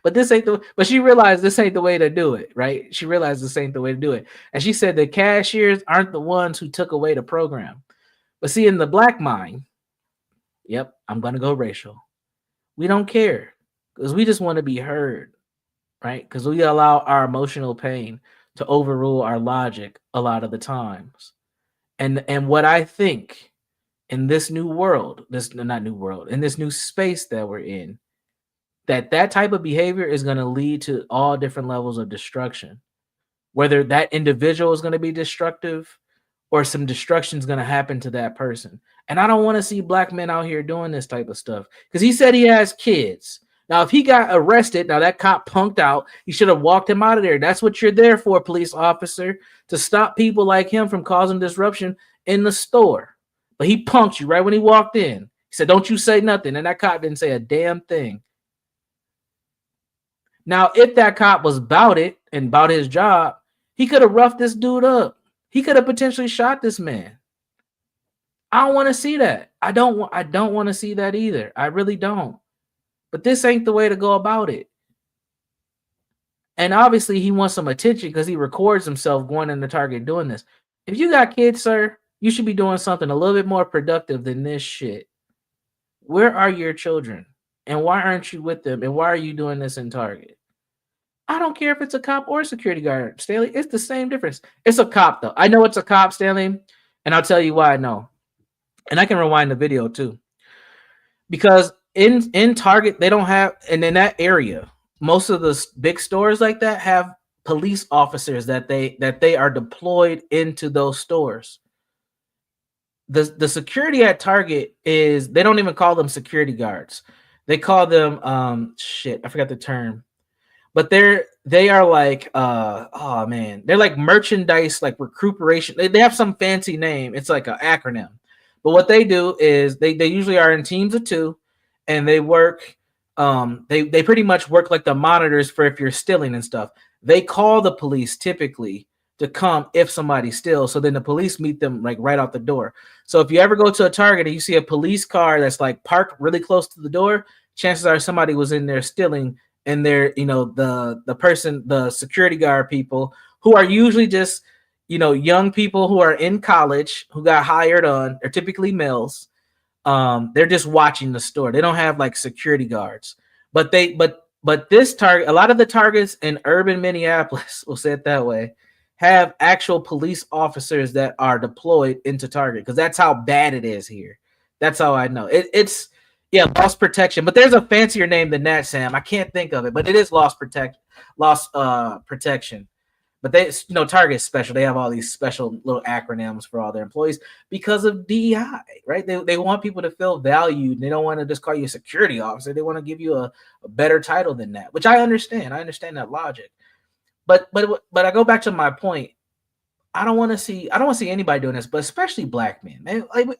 Speaker 3: But this ain't the. But she realized this ain't the way to do it, right? She realized this ain't the way to do it, and she said the cashiers aren't the ones who took away the program. But see, in the black mind, yep, I'm gonna go racial. We don't care because we just want to be heard, right? Because we allow our emotional pain to overrule our logic a lot of the times. And what I think in this new world, this not new world, in this new space that we're in, that type of behavior is going to lead to all different levels of destruction. Whether that individual is going to be destructive or some destruction is going to happen to that person. And I don't want to see black men out here doing this type of stuff because he said he has kids. Now, if he got arrested, now that cop punked out, he should have walked him out of there. That's what you're there for, police officer, to stop people like him from causing disruption in the store. But he punked you right when he walked in. He said, don't you say nothing. And that cop didn't say a damn thing. Now, if that cop was about it and about his job, he could have roughed this dude up. He could have potentially shot this man. I don't want to see that. I don't want to see that either. I really don't. But this ain't the way to go about it. And obviously he wants some attention because he records himself going into Target doing this. If you got kids, sir, you should be doing something a little bit more productive than this shit. Where are your children? And why aren't you with them? And why are you doing this in Target? I don't care if it's a cop or a security guard, Stanley. It's the same difference. It's a cop, though. I know it's a cop, Stanley, and I'll tell you why I know. And I can rewind the video, too. Because in Target, they don't have, and in that area, most of the big stores like that have police officers that they are deployed into those stores. The security at Target is, they don't even call them security guards. They call them I forgot the term. But they are like oh man, they're like merchandise, like recuperation. They have some fancy name. It's like an acronym. But what they do is they usually are in teams of 2, and they work. They pretty much work like the monitors for if you're stealing and stuff. They call the police typically to come if somebody steals. So then the police meet them like right out the door. So if you ever go to a Target and you see a police car that's like parked really close to the door, chances are somebody was in there stealing. And they're, the security guard people who are usually just, young people who are in college who got hired on, are typically males. They're just watching the store. They don't have like security guards, but this Target, a lot of the Targets in urban Minneapolis, we'll say it that way, have actual police officers that are deployed into Target because that's how bad it is here. That's how I know it's. Yeah, loss protection. But there's a fancier name than that, Sam. I can't think of it, but it is loss protection. But they, Target's special. They have all these special little acronyms for all their employees because of DEI, right? They want people to feel valued. They don't want to just call you a security officer. They want to give you a better title than that, which I understand. I understand that logic. But I go back to my point. I don't want to see anybody doing this, but especially black men. Man, like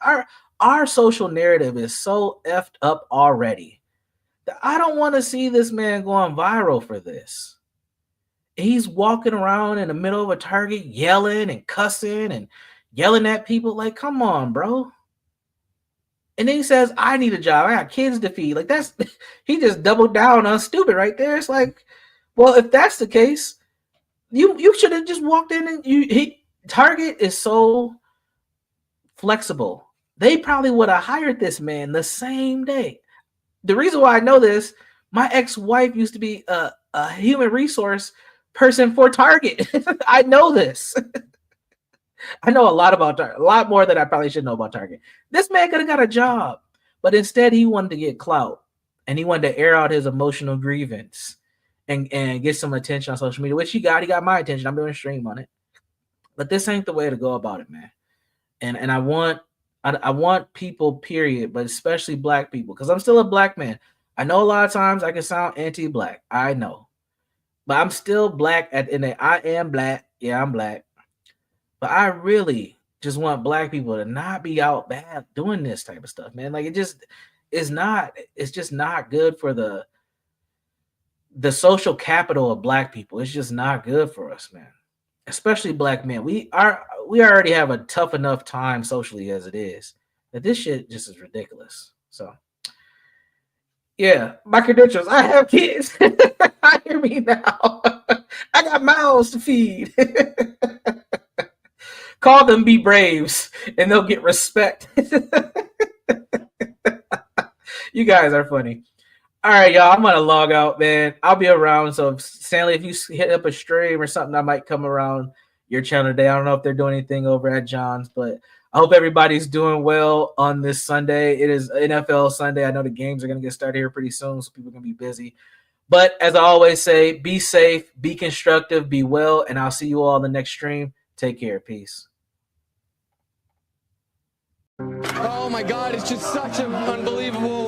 Speaker 3: our social narrative is so effed up already that I don't want to see this man going viral for this. He's walking around in the middle of a Target yelling and cussing and yelling at people. Like, come on, bro. And then he says, I need a job. I got kids to feed. Like, he just doubled down on stupid right there. It's like, well, if that's the case, you should have just walked in and Target is so flexible. They probably would have hired this man the same day. The reason why I know this, my ex-wife used to be a human resource person for Target. I know this. I know a lot about Target, a lot more than I probably should know about Target. This man could have got a job, but instead he wanted to get clout and he wanted to air out his emotional grievance and get some attention on social media, which he got. He got my attention. I'm doing a stream on it. But this ain't the way to go about it, man. And I want people, period, but especially black people, because I'm still a black man. I know a lot of times I can sound anti-black. I know. But I'm still black I am black. Yeah, I'm black. But I really just want black people to not be out bad doing this type of stuff, man. Like, it's just not good for the social capital of black people. It's just not good for us, man. Especially black men. We already have a tough enough time socially as it is. That this shit just is ridiculous. So Yeah, my credentials. I have kids. I hear me now. I got mouths to feed. Call them Be Braves, and they'll get respect. You guys are funny. All right, y'all. I'm gonna log out, man. I'll be around. So, Stanley, if you hit up a stream or something, I might come around your channel today. I don't know if they're doing anything over at John's, but I hope everybody's doing well on this Sunday. It is NFL Sunday. I know the games are gonna get started here pretty soon, so people are gonna be busy. But as I always say, be safe, be constructive, be well, and I'll see you all in the next stream. Take care. Peace.
Speaker 1: Oh my God, it's just such an unbelievable